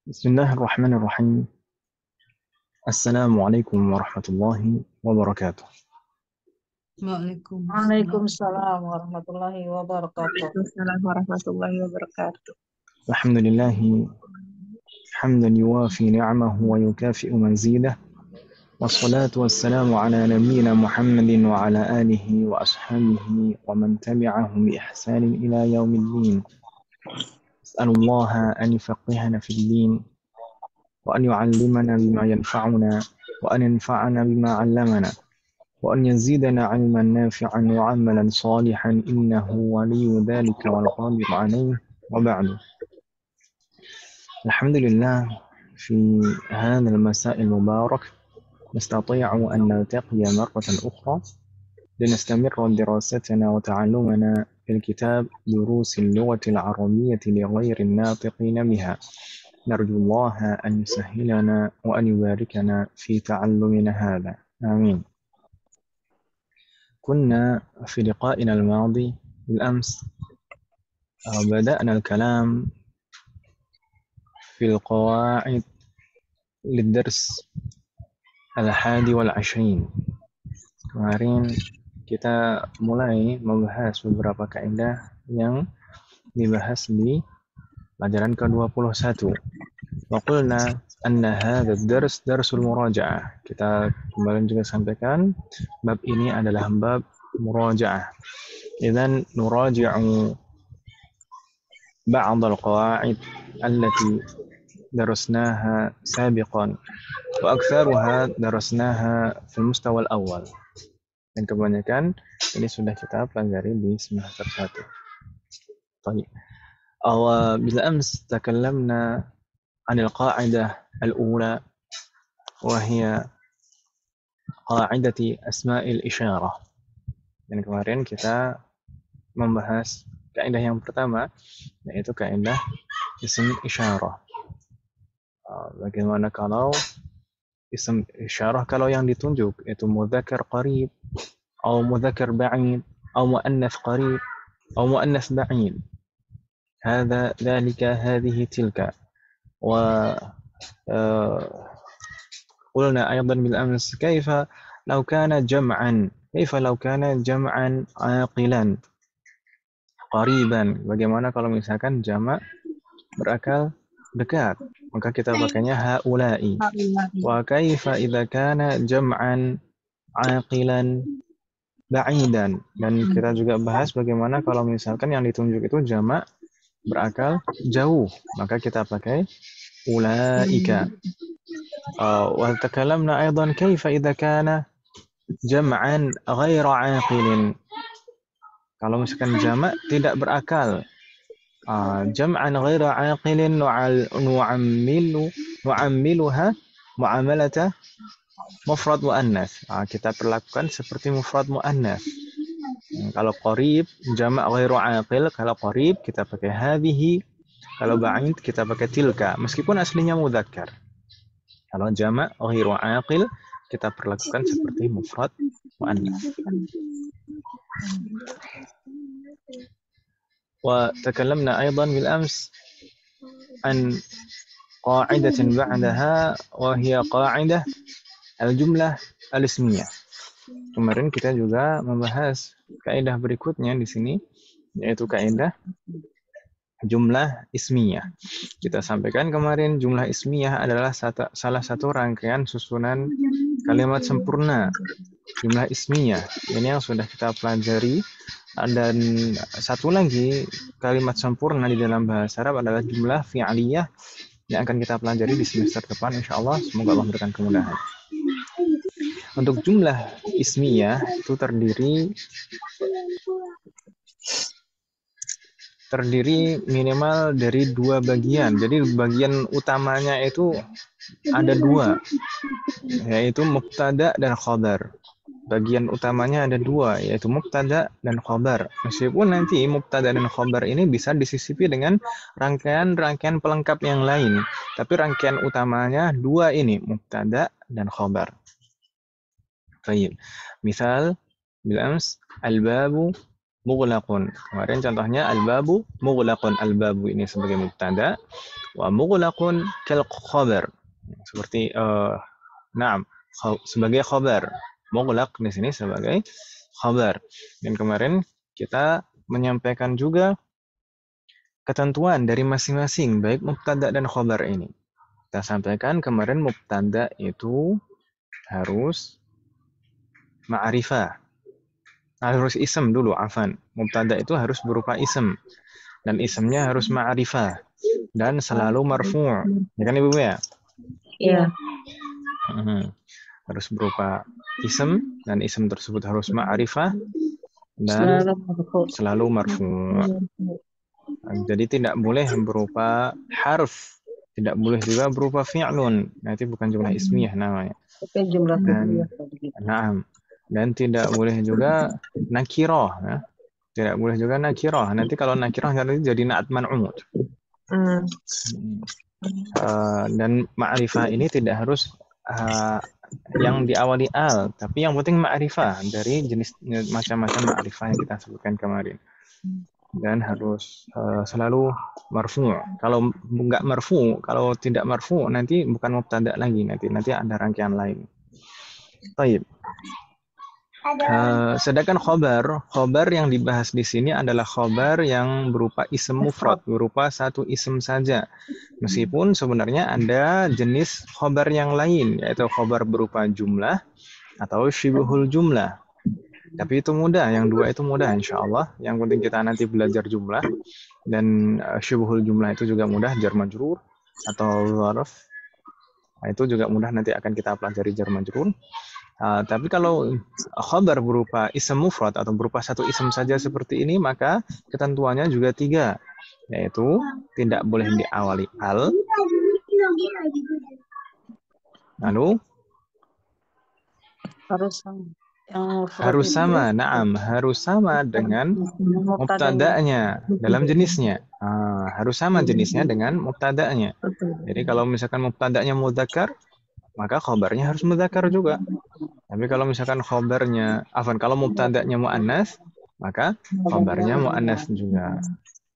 بسم الله الرحمن الرحيم. السلام عليكم ورحمة الله وبركاته. Waalaikumsalam. Waalaikumsalam warahmatullahi wabarakatuh. Waalaikumsalam warahmatullahi wabarakatuh. الحمد لله حمدا يوافي نعمه ويكافئ مزيده، والصلاة والسلام على نبينا محمد وعلى آله وأصحابه ومن تبعهم بإحسان إلى يوم الدين. أسأل الله أن يفقهنا في الدين، وأن يعلمنا بما ينفعنا، وأن ينفعنا بما علمنا، وأن يزيدنا علما نافعا وعملا صالحا إنه ولي ذلك والقادر عليه. وبعد، الحمد لله، في هذا المساء المبارك نستطيع أن نلتقي مرة أخرى لنستمر دراستنا وتعلمنا في الكتاب دروس اللغة العربية لغير الناطقين بها. نرجو الله أن يسهلنا وأن يباركنا في تعلمنا هذا، آمين. كنا في لقائنا الماضي بالأمس بدأنا الكلام في القواعد للدرس 21. Kemarin kita mulai membahas beberapa kaidah yang dibahas di pelajaran ke-21. Wa qulna anna hadha ad-dars darsul muraja'ah. Kita kemarin juga sampaikan bab ini adalah bab muraja'ah. Idzan nuraji'u ba'd al-qawa'id allati درسناها سابقا وأكثرها درسناها في المستوى الأول. Dan kebanyakan ini sudah kita pelajari di semester 1. طيب. بالأمس تكلمنا عن القاعدة الأولى وهي قاعدة أسماء الإشارة. Dan kemarin kita membahas kaidah yang pertama, yaitu kaidah isim isyarah. Bagaimana kalau isim isyarah kalau yang ditunjuk itu mudzakkar qarib atau mudzakkar ba'id atau muannas qarib atau muannas ba'id. هذا ذلك هذه تلك. قلنا أيضا بالأمس كيف لو كان جمعا عاقلا قريبا. Bagaimana kalau misalkan jamak berakal dekat, maka kita pakainya haula'i. Wa kaifa idza kana jam'an aqilan ba'idan. Dan kita juga bahas bagaimana kalau misalkan yang ditunjuk itu jamak berakal jauh, maka kita pakai ulaika. Wa takalamna aidan kaifa idza kana jam'an ghaira aqilin. Kalau misalkan jamak tidak berakal, jam'an ghaira aqilin nu'ammiluha mu'amalata mufrad muannas. Kita perlakukan seperti mufrad muannas. Kalau qarib jamak ghairu aqil, kalau qarib kita pakai hadhihi, kalau ba'id kita pakai tilka meskipun aslinya mudzakkar. Kalau jamak ghairu aqil kita perlakukan seperti mufrad muannas. وتكلمنا أيضا بالأمس عن قاعدة بعدها وهي قاعدة الجملة الاسمية. Kemarin kita juga membahas kaidah berikutnya di sini, yaitu kaidah jumlah ismiyah. Kita sampaikan kemarin jumlah ismiyah adalah salah satu rangkaian susunan kalimat sempurna. Jumlah ismiyah ini yang sudah kita pelajari. Dan satu lagi kalimat sempurna di dalam bahasa Arab adalah jumlah fi'aliyah yang akan kita pelajari di semester depan insyaallah. Semoga Allah memberikan kemudahan. Untuk jumlah ismiyah itu terdiri minimal dari 2 bagian. Jadi bagian utamanya itu ada 2, yaitu mubtada dan khabar. Bagian utamanya ada 2, yaitu mubtada dan khabar. Meskipun nanti mubtada dan khabar ini bisa disisipi dengan rangkaian-rangkaian pelengkap yang lain, tapi rangkaian utamanya 2 ini, mubtada dan khabar. Baik. Misal, bilams al-babu mughlaqun. Kemarin contohnya al-babu mughlaqun. Al-babu ini sebagai mubtada, wa mughlaqun kal khabar. Seperti na'am, sebagai khabar. Mughlaq di sini sebagai khabar. Dan kemarin kita menyampaikan juga ketentuan dari masing-masing baik mubtada dan khabar ini. Kita sampaikan kemarin mubtada itu harus ma'rifah. Harus ism dulu, afan. Mubtada itu harus berupa ism. Dan ismnya harus ma'rifah. Dan selalu marfu'. Ya kan Ibu ya? Iya. Harus berupa ism. Dan ism tersebut harus ma'rifah. Dan selalu marfu'. Jadi tidak boleh berupa harf. Tidak boleh juga berupa fi'lun. Nanti bukan jumlah ismiyah namanya. Oke, jumlah Dan, naam. Dan tidak boleh juga nakirah. Ya. Tidak boleh juga nakirah. Nanti kalau nakirah nanti jadi na'at man'ut. Dan ma'rifah ini tidak harus yang diawali al, tapi yang penting ma'rifah dari jenis macam-macam ma'rifah yang kita sebutkan kemarin. Dan harus selalu marfu'. Kalau enggak marfu', kalau tidak marfu' nanti bukan mubtada lagi, nanti ada rangkaian lain. Baik. Sedangkan khobar yang dibahas di sini adalah khobar yang berupa ism mufrad, berupa satu ism saja. Meskipun sebenarnya ada jenis khobar yang lain, yaitu khobar berupa jumlah atau syibhul jumlah. Tapi itu mudah, yang dua itu mudah insya Allah. Yang penting kita nanti belajar jumlah, dan syibhul jumlah itu juga mudah, jar majrur atau zarf. Nah, itu juga mudah, nanti akan kita pelajari jar majrur. Tapi kalau khabar berupa ism mufrad atau berupa satu ism saja seperti ini, maka ketentuannya juga 3, yaitu tidak boleh diawali al, lalu harus sama, naam, harus sama dengan mubtada'nya dalam jenisnya. Harus sama jenisnya dengan mubtada'nya. Jadi kalau misalkan mubtada'nya mudzakkar, maka khabarnya harus mudzakkar juga. Tapi kalau misalkan khabarnya, kalau mubtada'nya muannas, maka khabarnya muannas juga.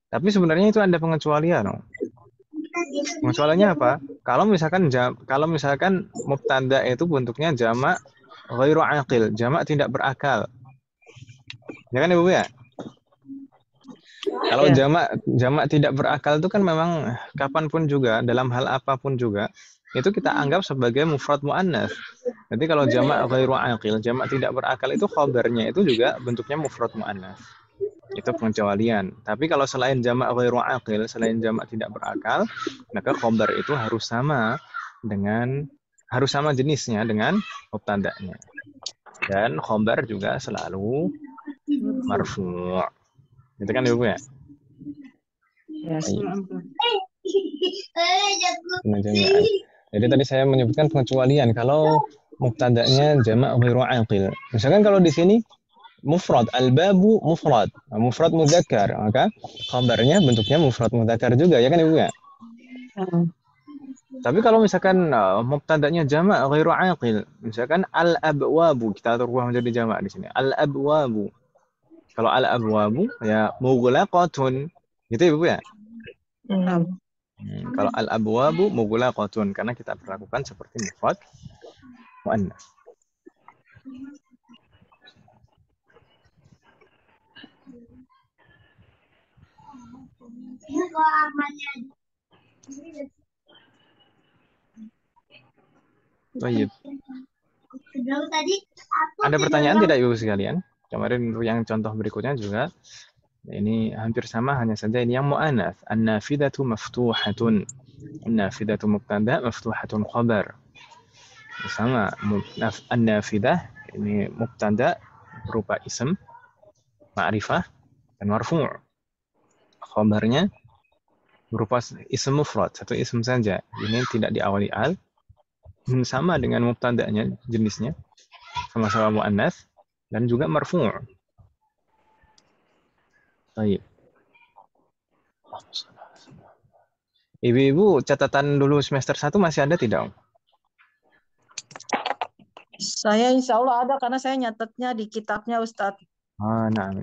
Tapi sebenarnya itu ada pengecualian. Pengecualiannya apa? Kalau misalkan mubtada' itu bentuknya jamak ghairu aqil, jamak tidak berakal. Ya kan Ibu ya? Kalau jamak tidak berakal itu kan memang kapanpun juga, dalam hal apapun juga, itu kita anggap sebagai mufrad muannas. Jadi kalau jamak ghairu aqil, jamak tidak berakal itu khabarnya itu juga bentuknya mufrad muannas. Itu pengecualian. Tapi kalau selain jamak ghairu aqil, selain jamak tidak berakal, maka khabar itu harus sama jenisnya dengan mubtada'nya. Dan khabar juga selalu marfu'. Itu kan Ibu ya? Jadi tadi saya menyebutkan pengecualian kalau mubtada'nya jamak ghairu aqil. Misalkan kalau di sini mufrad, al-babu mufrad mudzakkar, maka khabarnya bentuknya mufrad mudzakkar juga, ya kan Ibu ya? Tapi kalau misalkan mubtada'nya jamak ghairu aqil, misalkan al-abwabu, kita rubah menjadi jamak di sini. Al-abwabu. Kalau al-abwabu ya mughlaqatun. Gitu ya, Bu ya? Kalau al-abwabu mughlaqatun, karena kita perlakukan seperti mufrad muannas. Baik. Ada pertanyaan tidak Ibu sekalian? Kemarin yang contoh berikutnya juga ini hampir sama, hanya saja ini yang mu'anats. An-nafidatu maftuhatun. An-nafidatu mubtada, maftuhatun khabar. Sama, an-nafidah ini mubtada berupa ism, ma'rifah, dan marfu'. Khabarnya berupa ism mufrad, satu ism saja. Ini tidak diawali al. Sama dengan mubtada'nya, jenisnya. Sama-sama mu'anats. Dan juga marfu'. Baik. Ibu-ibu, catatan dulu semester 1 masih ada tidak? Saya insya Allah ada, karena saya nyatetnya di kitabnya Ustadz. Nah,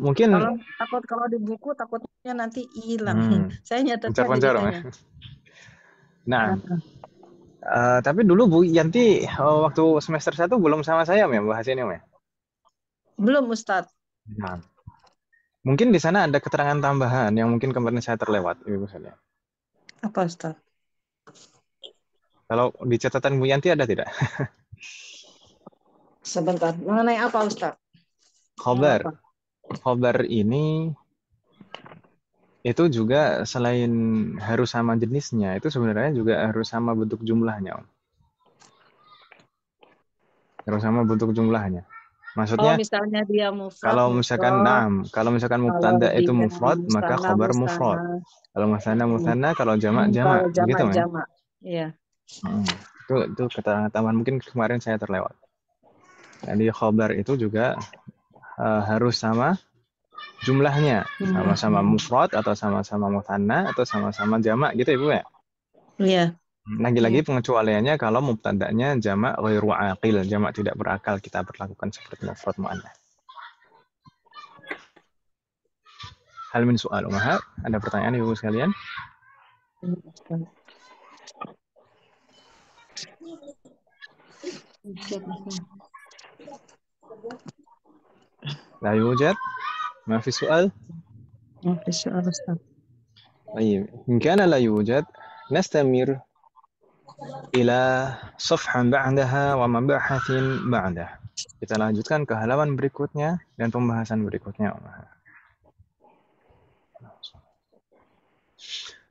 Mungkin Kalau di buku takutnya nanti hilang. Saya nyatetnya di pencar-pencar. itunya. Nah, tapi dulu Bu Yanti waktu semester 1 belum sama saya ya bahas ini ya? Belum Ustadz. Nah, mungkin di sana ada keterangan tambahan yang mungkin kemarin saya terlewat, Ibu sekalian. Apa Ustadz? Kalau di catatan Bu Yanti ada tidak? Sebentar. Mengenai apa Ustadz? Khobar ini itu juga selain harus sama jenisnya, itu sebenarnya juga harus sama bentuk jumlahnya. Harus sama bentuk jumlahnya. Maksudnya misalnya dia mufrad, kalau misalkan mubtada itu mufrad, maka khobar mufrad. Kalau musanna, kalau jamak jamak, begitu ya? Jamak. Iya. Itu keterangan tambahan mungkin kemarin saya terlewat. Jadi khobar itu juga harus sama jumlahnya, sama-sama mufrad atau sama-sama musanna atau sama-sama jamak gitu Ibu ya? Iya. Lagi-lagi pengecualiannya kalau mubtada'nya jamak ghairu aqil, jamak tidak berakal, kita berlakukan seperti mufrad muannats. Hal min soal Ummahat, ada pertanyaan Ibu sekalian? La yujad? Ma fi soal? Ma fi soal Ustaz. طيب إن كان لا يوجد نستمر إلى صفحة بعدها ومباحث بعده. Kita lanjutkan ke halaman berikutnya dan pembahasan berikutnya.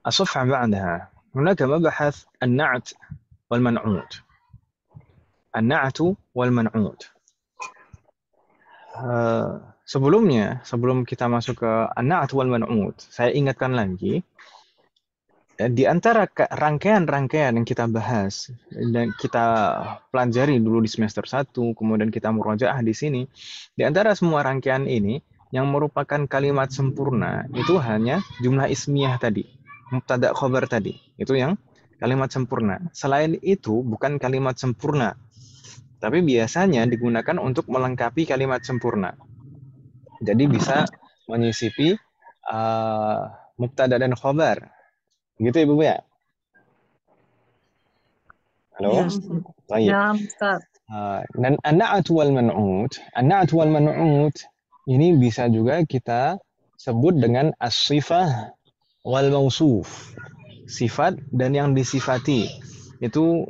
الصفحة بعدها هناك مبحث النعت والمنعوت. النعت والمنعوت. Sebelum kita masuk ke an-na'at wal man'ut, saya ingatkan lagi di antara rangkaian-rangkaian yang kita bahas dan kita pelajari dulu di semester 1, kemudian kita murojaah di sini, di antara semua rangkaian ini yang merupakan kalimat sempurna itu hanya jumlah ismiyah tadi, mubtada khobar tadi. Itu yang kalimat sempurna. Selain itu bukan kalimat sempurna, tapi biasanya digunakan untuk melengkapi kalimat sempurna. Jadi bisa menyisipi mubtada dan khobar. Gitu Ibu ya? Halo? Ya, Ustaz. Dan an-na'at wal man'ut ini bisa juga kita sebut dengan as-sifah wal mausuf. Sifat dan yang disifati. Itu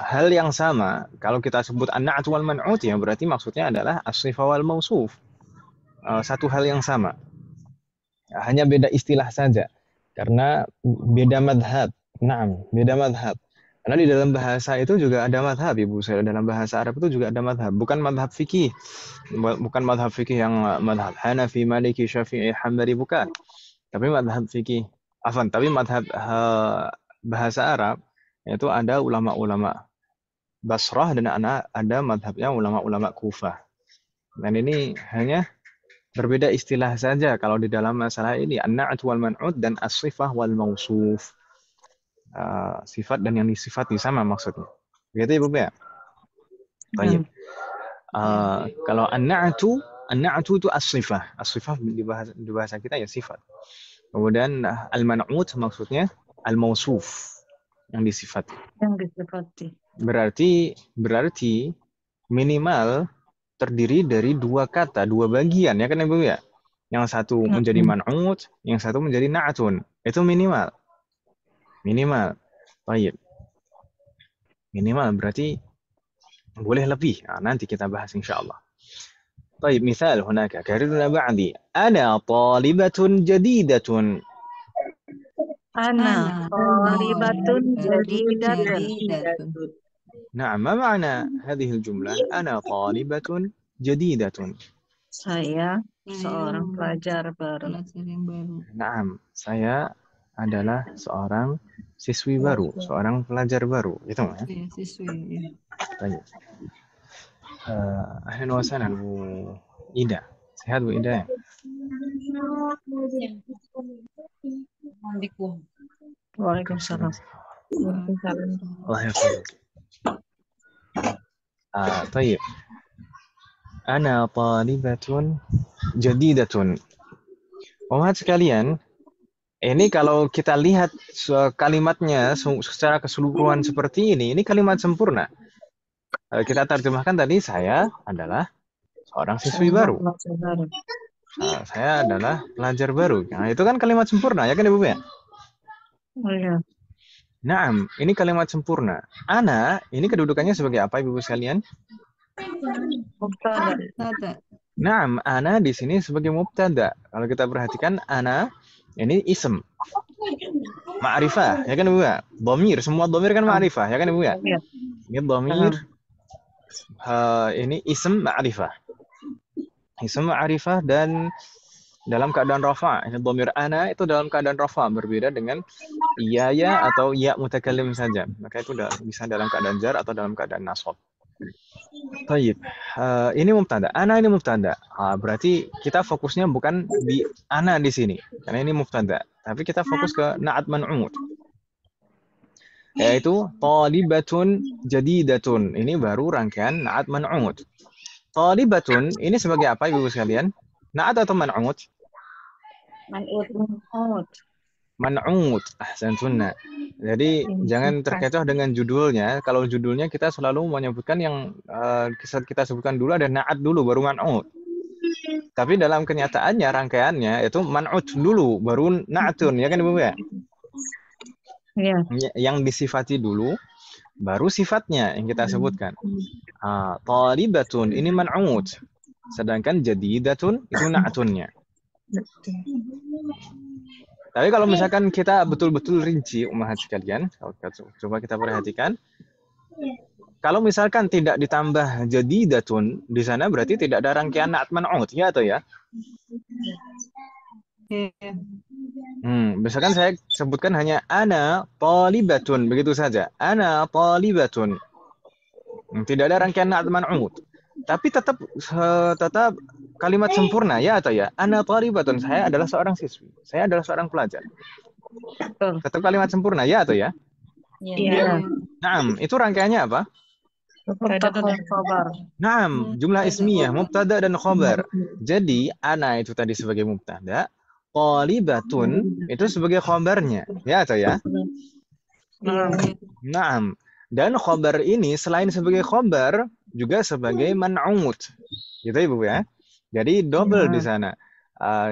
hal yang sama. Kalau kita sebut an-na'at wal man'ut ya berarti maksudnya adalah as-sifah wal mausuf. Satu hal yang sama. Hanya beda istilah saja. Karena beda madhab. Beda madhab. Karena di dalam bahasa itu juga ada madhab, Ibu. Dalam bahasa Arab itu juga ada madhab. Bukan madhab fikih. Bukan madhab fikih yang madhab Hanafi, Maliki, Syafi'i, Hambali, bukan. Tapi madhab fikih. Tapi madhab bahasa Arab itu ada ulama-ulama Basrah dan ada madhabnya ulama-ulama Kufah. Dan ini hanya berbeda istilah saja kalau di dalam masalah ini an-na'at wal man'ut dan as-sifah wal mausuf. Sifat dan yang disifati sama maksudnya. Begitu Ibu ya? Baik. Kalau an-na'atu itu as-sifah. As-sifah di bahasa kita ya sifat. Kemudian al-man'ut maksudnya al-mausuf, yang disifati. Berarti minimal terdiri dari dua kata, dua bagian ya kan Ibu ya? Yang satu menjadi man'ut, yang satu menjadi na'atun. Itu minimal. Baik. Minimal berarti boleh lebih. Nanti kita bahas insyaallah. Baik, misal hunaka kariruna ba'di. Ana talibatun jadidatun. Ana talibatun jadidatun. نعم ما معنى هذه الجملة أنا طالبة جديدة Saya seorang pelajar baru. نعم saya adalah seorang siswi baru, seorang pelajar baru gitu ya. Siswi. Baik. Ahlan wa sahlan Bu Ida. Sehat Bu Ida ya? Waalaikumsalam. Allah yahfazuk. طيب أنا طالبة jadidatun. Umat sekalian, ini kalau kita lihat kalimatnya secara keseluruhan seperti ini kalimat sempurna. Kita terjemahkan tadi, saya adalah seorang siswi baru. Saya adalah pelajar baru. Nah, itu kan kalimat sempurna, ya kan Ibu ya? Oh iya. Naam, ini kalimat sempurna. Ana, ini kedudukannya sebagai apa Ibu sekalian? Mubtada. Naam, ana di sini sebagai mubtada. Kalau kita perhatikan, ana ini ism. Ma'rifah, ya kan Ibu ya? Dhamir, semua dhamir kan ma'rifah, ya kan Ibu ya? Ini dhamir, ini ism ma'rifah. Ism ma'rifah dan dalam keadaan rafa. Ini dhamir ana itu dalam keadaan rafa, berbeda dengan ya atau ya mutakallim saja. Maka itu bisa dalam keadaan jar atau dalam keadaan nasab. Tayyib. Ini mubtada. Ana ini mubtada. Berarti kita fokusnya bukan di ana di sini, karena ini mubtada. Tapi kita fokus ke na'at man'ut. Yaitu talibatun jadidatun. Ini baru rangkaian na'at man'ut. Talibatun ini sebagai apa Ibu sekalian? Na'at atau man'ut? Man'ut. Man'ut. Ahsantunna. Jadi jangan terkecoh dengan judulnya. Kalau judulnya kita selalu menyebutkan yang kita sebutkan dulu, ada na'at dulu baru man'ut. Tapi dalam kenyataannya rangkaiannya itu man'ut dulu baru na'atun, ya kan Ibu ya? Iya. Yang disifati dulu baru sifatnya yang kita sebutkan. Talibatun ini man'ut. Sedangkan jadidatun itu na'atunnya. Tapi kalau misalkan kita betul-betul rinci umat sekalian, coba kita perhatikan. Kalau misalkan tidak ditambah jadidatun di sana berarti tidak ada rangkaian na'at man'ut, ya atau ya? Misalkan saya sebutkan hanya ana talibatun, begitu saja. Ana talibatun. Tidak ada rangkaian na'at man'ut. Tapi tetap kalimat sempurna, ya atau ya? Ana talibatun, saya adalah seorang siswi. Saya adalah seorang pelajar. Tetap kalimat sempurna, ya atau ya? Iya. Naam, itu rangkaiannya apa? Mubtada dan khabar. Naam, jumlah ismiyah, mubtada dan khabar. Jadi, ana itu tadi sebagai mubtada, talibatun itu sebagai khabarnya. Ya atau ya? Naam. Dan khabar ini selain sebagai khabar, juga sebagai man'ut. Gitu Ibu ya. Jadi double di sana.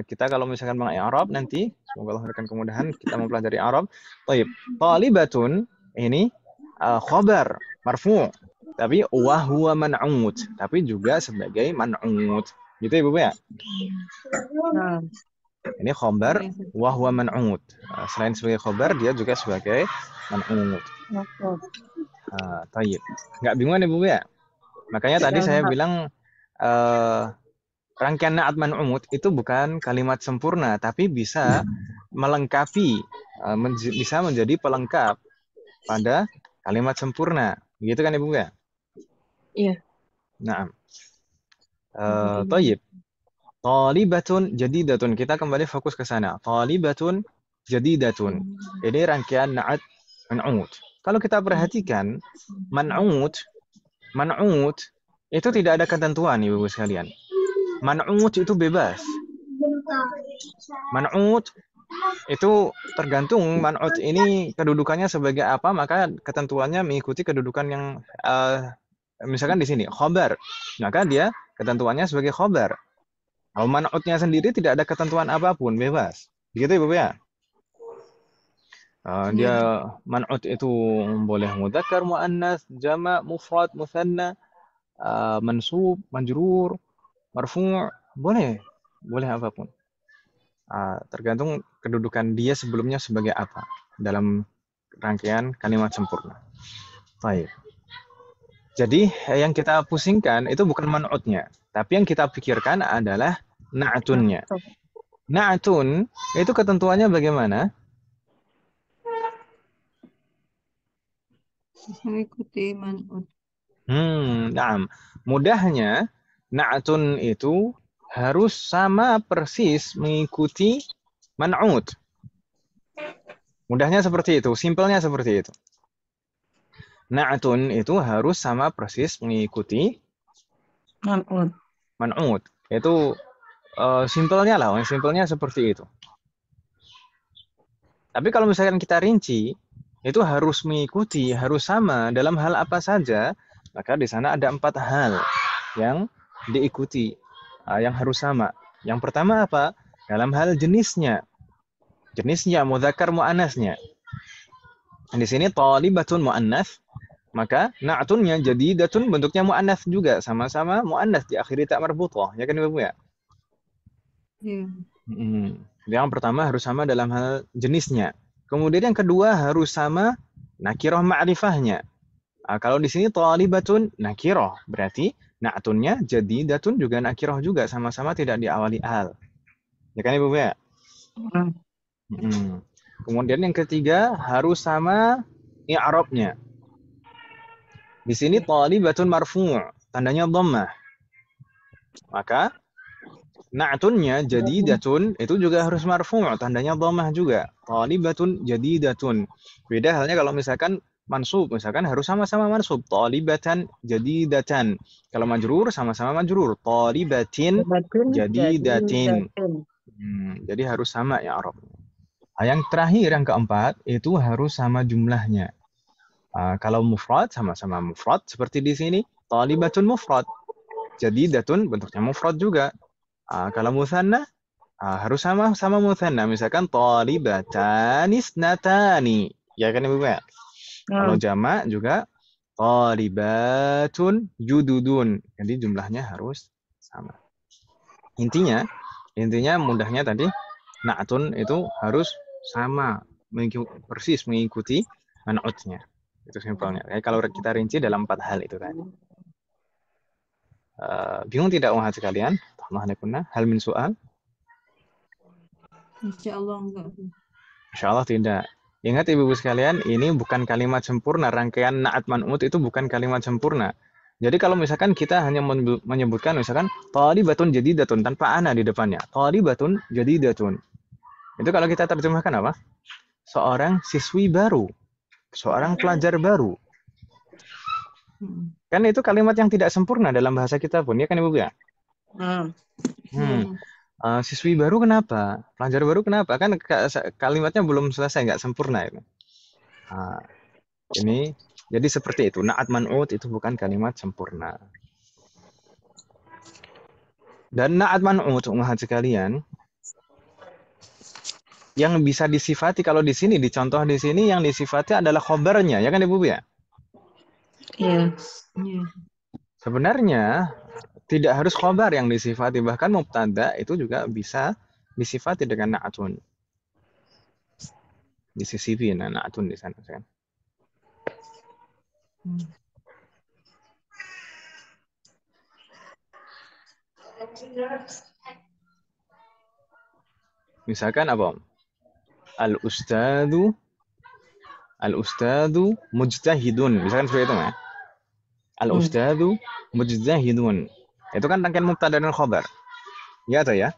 Kita kalau misalkan meng-i'rab nanti, semoga Allah memberikan kemudahan, kita mempelajari Arab. Baik, talibatun ini khabar marfu', tapi wa huwa man'ut, tapi juga sebagai man'ut. Gitu Ibu ya. Ini khabar wa huwa man'ut. Selain sebagai khabar, dia juga sebagai man'ut. Tayyib. Nggak bingung Ibu ya? Makanya tadi saya bilang rangkaian na'at man'ut itu bukan kalimat sempurna, tapi bisa melengkapi, bisa menjadi pelengkap pada kalimat sempurna. Begitu kan Ibu ya? Iya. Naam. Tayyib. Talibatun jadidatun. Kita kembali fokus ke sana. Talibatun jadidatun. Ini rangkaian na'at man'ut. Kalau kita perhatikan man'ut itu tidak ada ketentuan Ibu sekalian. Man'ut itu bebas. Man'ut itu tergantung man'ut ini kedudukannya sebagai apa, maka ketentuannya mengikuti kedudukan yang misalkan di sini khabar, maka dia ketentuannya sebagai khabar. Kalau man'utnya sendiri tidak ada ketentuan apapun, bebas. Begitu Ibu ya? Dia man'ut itu boleh mudzakkar, muannas, jama', mufrad, mutsanna, mansub, majrur, marfu', boleh apapun. Tergantung kedudukan dia sebelumnya sebagai apa dalam rangkaian kalimat sempurna. Baik. Jadi yang kita pusingkan itu bukan man'utnya, tapi yang kita pikirkan adalah na'tunnya. Na'tun itu ketentuannya bagaimana? Mengikuti man'ut. Naam. Mudahnya na'tun itu harus sama persis mengikuti man'ut. Mudahnya seperti itu, simpelnya seperti itu. Na'tun itu harus sama persis mengikuti man'ut. Itu simpelnya lah, simpelnya seperti itu. Tapi kalau misalkan kita rinci, itu harus mengikuti, harus sama dalam hal apa saja, maka di sana ada 4 hal yang diikuti, yang harus sama. Yang pertama apa? Dalam hal jenisnya. Jenisnya, mudzakkar muannasnya. Di sini thalibatun muannas, maka na'tunnya jadidatun bentuknya muannas juga, sama-sama muannas diakhiri ta marbutah, ya kan Ibu ya? Iya. Yang pertama harus sama dalam hal jenisnya. Kemudian yang kedua harus sama nakirah ma'rifahnya. Kalau di sini thalibatun nakirah, berarti na'tunnya jadidatun juga nakirah juga, sama-sama tidak diawali al. Ya kan Ibu ya? Kemudian yang ketiga harus sama i'rabnya. Di sini thalibatun marfu', tandanya dhammah. Maka na'tunnya jadidatun itu juga harus marfu', tandanya dhammah juga. Thalibatun jadidatun. Beda halnya kalau misalkan mansub, misalkan harus sama-sama mansub. Thalibatan jadidatan. Kalau majrur sama-sama majrur. Thalibatin jadidatin. Jadi harus sama ya Arab. Yang terakhir yang keempat itu harus sama jumlahnya. Kalau mufrad sama-sama mufrad seperti di sini thalibatun mufrad. Jadidatun bentuknya mufrad juga. Kalau musanna harus sama musanna, misalkan talibatan isnatani, ya kan Ibu ya? Kalau jamak juga talibatun jududun. Jadi jumlahnya harus sama. Intinya mudahnya tadi na'tun itu harus sama, persis mengikuti man'utnya. Itu simpelnya. Kalau kita rinci dalam 4 hal itu tadi. Bingung tidak umat sekalian? Hal min soal? Insya Allah enggak. Insya Allah tidak. Ingat ibu-ibu sekalian, ini bukan kalimat sempurna. Rangkaian na'at man'ut itu bukan kalimat sempurna. Jadi kalau misalkan kita hanya menyebutkan misalkan thalibatun jadidatun tanpa ana di depannya. Thalibatun jadidatun. Itu kalau kita terjemahkan apa? Seorang siswi baru. Seorang pelajar baru. Kan itu kalimat yang tidak sempurna dalam bahasa kita pun, ya kan Ibu ya? Siswi baru kenapa? Pelajar baru kenapa? Kan kalimatnya belum selesai, nggak sempurna itu. Ini jadi seperti itu. Na'at man'ut itu bukan kalimat sempurna. Dan na'at man'ut, umat sekalian, yang bisa disifati kalau di sini, di contoh di sini yang disifati adalah khobarnya, ya kan Ibu ya? Iya. Sebenarnya tidak harus khobar yang disifati, bahkan mubtada itu juga bisa disifati dengan na'atun. Disisipin na'atun di sana kan. Misalkan apa? Al-ustadu mujtahidun. Misalkan seperti itu ya. Al-ustadu mujtahidun. Itu kan rangkaian mubtada dan khabar. Ya atau ya?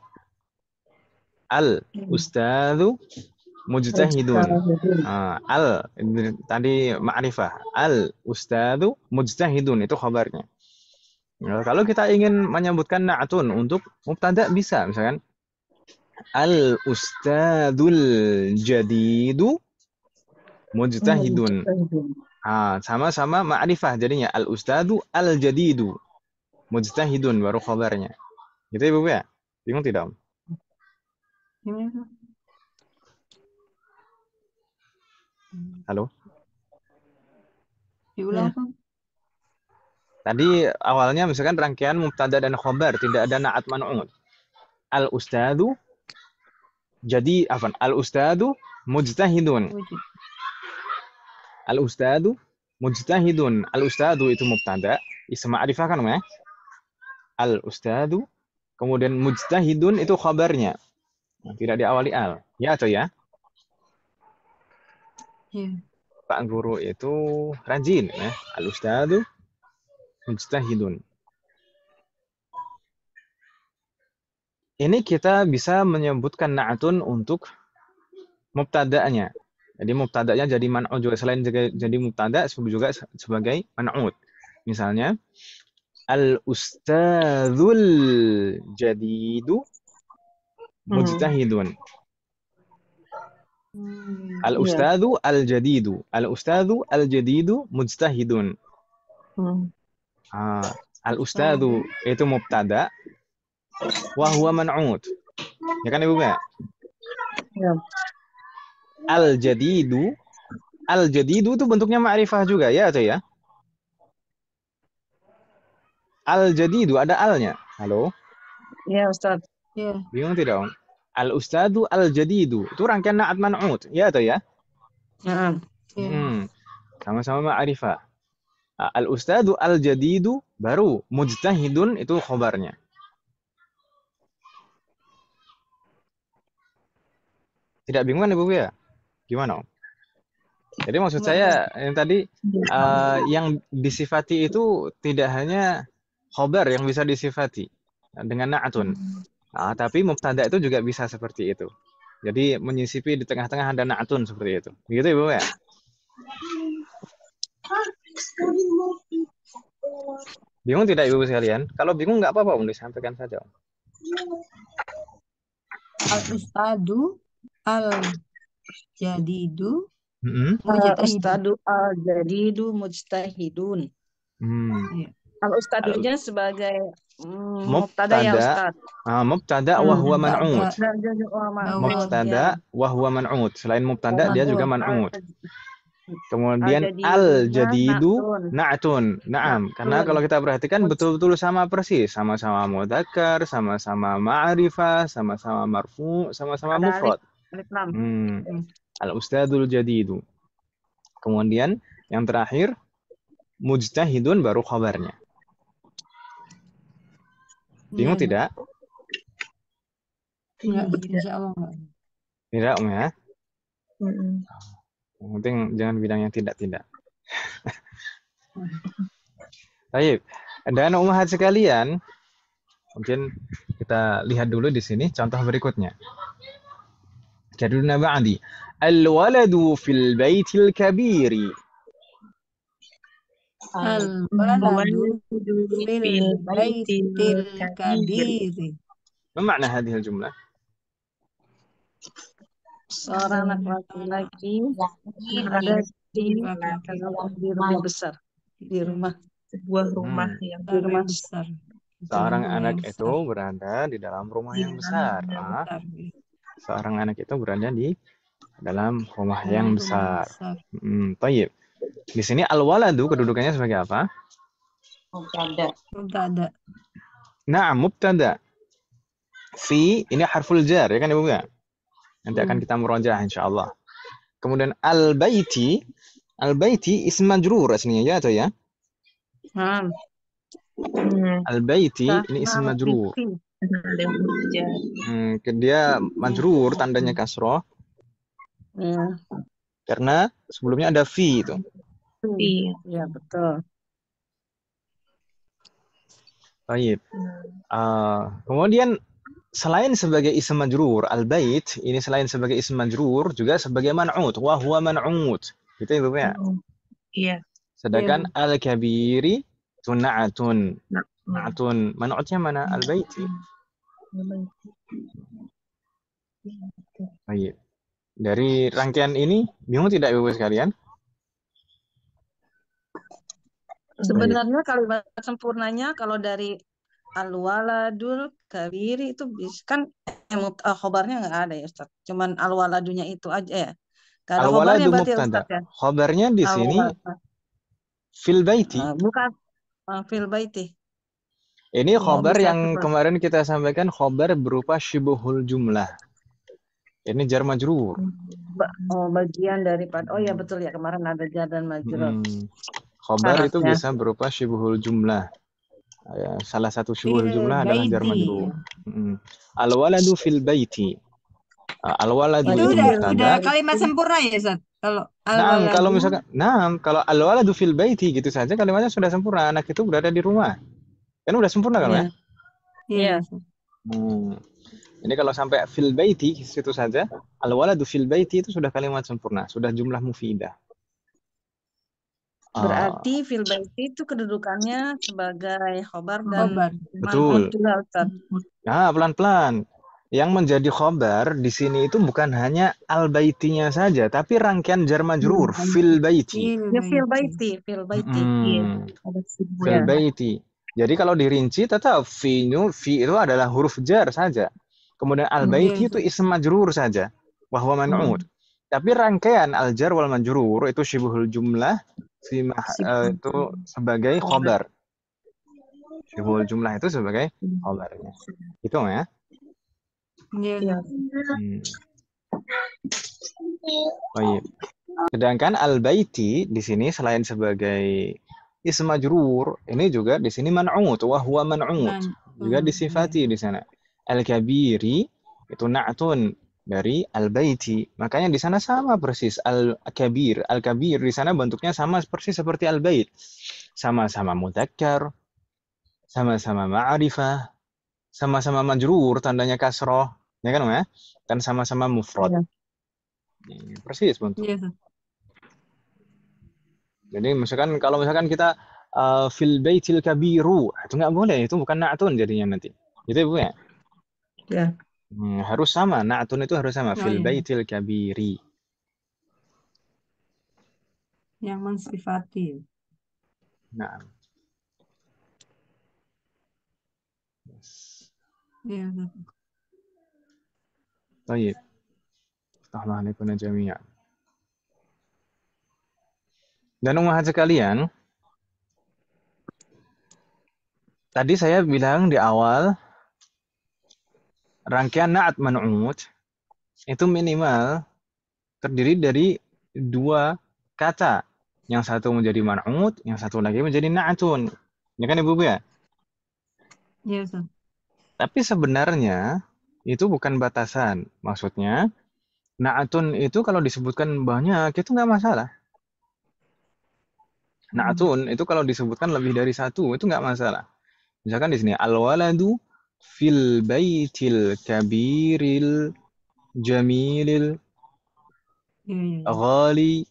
Al-ustadu mujtahidun. Al tadi ma'rifah. Al-ustadu mujtahidun itu khabarnya. Nah, kalau kita ingin menyebutkan na'atun untuk mubtada bisa, misalkan al-ustadul jadidu mujtahidun. Sama-sama ma'rifah jadinya al-ustadu al-jadidu mujtahidun baru khabarnya. Gitu ya, Ibu ya? Bingung tidak, Om? Halo? Diulang, Pak. Tadi awalnya misalkan rangkaian mubtada dan khabar, tidak ada na'at man'ut. Al-ustadu jadi afan, al-ustadu mujtahidun. Al-ustadu mujtahidun. Al-ustadu itu mubtada, isim ma'rifah kan ya? Al-ustadu, kemudian mujtahidun itu khabarnya. Tidak diawali al. Ya atau ya? Iya. Pak Guru itu rajin ya. Al-ustadu mujtahidun. Ini kita bisa menyebutkan na'atun untuk mubtada'nya. Jadi mubtada'nya jadi man'ut juga, selain jadi mubtada juga sebagai man'ut. Misalnya al-ustadzul jadidu mujtahidun. Iya. Al-ustadzu al-jadidu. Al-ustadzu al-jadidu mujtahidun. Al-ustadzu itu mubtada wa huwa man'ut. Ya kan Ibu ya? Ya. Al-jadidu itu bentuknya ma'rifah juga ya atau ya? Al-jadidu ada alnya. Halo? Ya, Ustaz. Iya. Bingung tidak, Om? Al-ustadzu al-jadidu itu rangkaian na'at man'ut ya atau ya? Nah, Iya. Sama-sama ma'rifah. Al-ustadzu al-jadidu baru mujtahidun itu khobarnya. Tidak bingung kan Ibu ya? Gimana Om? Jadi maksud saya yang tadi yang disifati itu tidak hanya khobar yang bisa disifati dengan na'atun. Tapi mubtada itu juga bisa seperti itu. Jadi menyisipi di tengah-tengah ada na'atun seperti itu. Begitu Ibu ya? Bingung tidak Ibu sekalian? Kalau bingung nggak apa-apa Om, disampaikan saja Om. Al-ustadu al-jadidu Ustadu al-jadidu mujtahidun. Iya. Al-ustadunya sebagai mubtada ya Ustaz. Mubtada wa huwa man'ut. Mubtada wa huwa man'ut. Selain mubtada dia juga man'ut. Kemudian al-jadidu na'tun. Naam, karena kalau kita perhatikan betul-betul sama persis, sama-sama mudzakkar, sama-sama ma'rifah, sama-sama marfu, sama-sama mufrad. Al-ustadzul jadidu. Kemudian yang terakhir mujtahidun baru khabarnya. Bingung tidak? Enggak, insyaallah enggak. Tidak, Om ya. Yang penting jangan bidang yang tidak-tidak. Baik. Dan ummahat sekalian, mungkin kita lihat dulu di sini contoh berikutnya. Jadulna ba'di. Al-waladu fil baitil kabiri. Al-waladu fil baitil kabiri. Ma makna hadhihi al-jumlah? Seorang anak laki-laki ada di rumah besar, di rumah sebuah rumah yang di rumah besar. Seorang anak itu berada di dalam rumah yang besar. Seorang anak itu berada di dalam rumah yang besar. Baik. Di sini al-waladu kedudukannya sebagai apa? Mubtada. Nah, mubtada. Fi ini harful jar ya kan Ibu ya? Nanti akan kita murojaah insyaallah. Kemudian al-baiti ism majrur aslinya ya atau ya? Al-baiti ini ism majrur. Dia majrur tandanya kasroh. Karena sebelumnya ada fi itu. Ya, betul. Baik. Kemudian selain sebagai ism majrur, al-bait ini selain sebagai ism majrur juga sebagai man'ut, wa huwa man'ut. Gitu ya, Bu ya? Iya. Sedangkan al-kabiri tun'atun. Na'atun. Man'utnya mana? Al-baiti. Baik. Dari rangkaian ini bingung tidak Ibu sekalian? Sebenarnya kalimat sempurnanya kalau dari al-waladul kabiri itu kan khobarnya nggak ada ya Ustaz. Cuman al-waladunya itu aja ya. Gak ada khobarnya berarti ya Ustaz ya. Khobarnya di sini fil baiti. Bukan fil baiti. Ini khobar yang kemarin kita sampaikan khobar berupa syubuhul jumlah. Ini jar majrur. Bagian daripada ya betul ya kemarin ada jar dan majrur. Khobar itu bisa berupa syubuhul jumlah. Salah satu syubuhul jumlah adalah jar majrur. Al-waladu fil baiti. Al-waladu itu mubtada. Udah kalimat sempurna ya Ustaz. Kalau al-waladu fil baiti gitu saja kalimatnya sudah sempurna. Anak itu berada di rumah. Kan udah sempurna kan ya? Iya. Ini kalau sampai fil baiti situ saja, al-waladu fil baiti itu sudah kalimat sempurna, sudah jumlah mufidah. Berarti fil baiti itu kedudukannya sebagai khobar dan betul. Nah, pelan-pelan. yang menjadi khobar di sini itu bukan hanya al-baitinya saja, tapi rangkaian jar majrur fil baiti. Ya fil baiti, fil baiti. Hmm, Ada fil Ya. baiti. Jadi kalau dirinci tetap fi itu adalah huruf jar saja. Kemudian al-baiti itu ism majrur saja. Wahwa man'ud. Tapi rangkaian al-jar wal majrur itu syibhul jumlah itu sebagai khobar. Syibhul jumlah itu sebagai khobarnya. Itu ya. Ya. Baik. Sedangkan al-baiti di sini selain sebagai ism majrur, ini juga di sini man'ut wa huwa man'ut. Juga disifati di sana. Al-kabiri itu na'tun dari al-baiti. Makanya di sana sama persis al-kabir. Al-kabir di sana bentuknya sama persis seperti al-bait. Sama-sama mudzakkar, sama-sama ma'rifah, sama-sama majrur tandanya kasroh, ya kan ya? Dan sama-sama mufrad. Ya. Persis bentuk. Jadi kalau misalkan kita fil baitil kabiru, itu nggak boleh, itu bukan na'tun jadinya nanti. Itu Ibu ya? Ya. Harus sama, na'tun itu harus sama fil baitil kabiri. Yang mensifati. Nah. Iya. Baik. Assalamualaikum jami'an. Dan umat sekalian, tadi saya bilang di awal rangkaian na'at man'ut itu minimal terdiri dari dua kata. Yang satu menjadi man'ut, yang satu lagi menjadi na'atun. Ya kan Ibu ya? Iya, Ustaz. Tapi sebenarnya itu bukan batasan. Maksudnya, na'atun itu kalau disebutkan banyak, itu nggak masalah. Na'atun itu kalau disebutkan lebih dari satu, itu nggak masalah. Misalkan di sini, al-waladu fil baitil kabiril jamilil ghali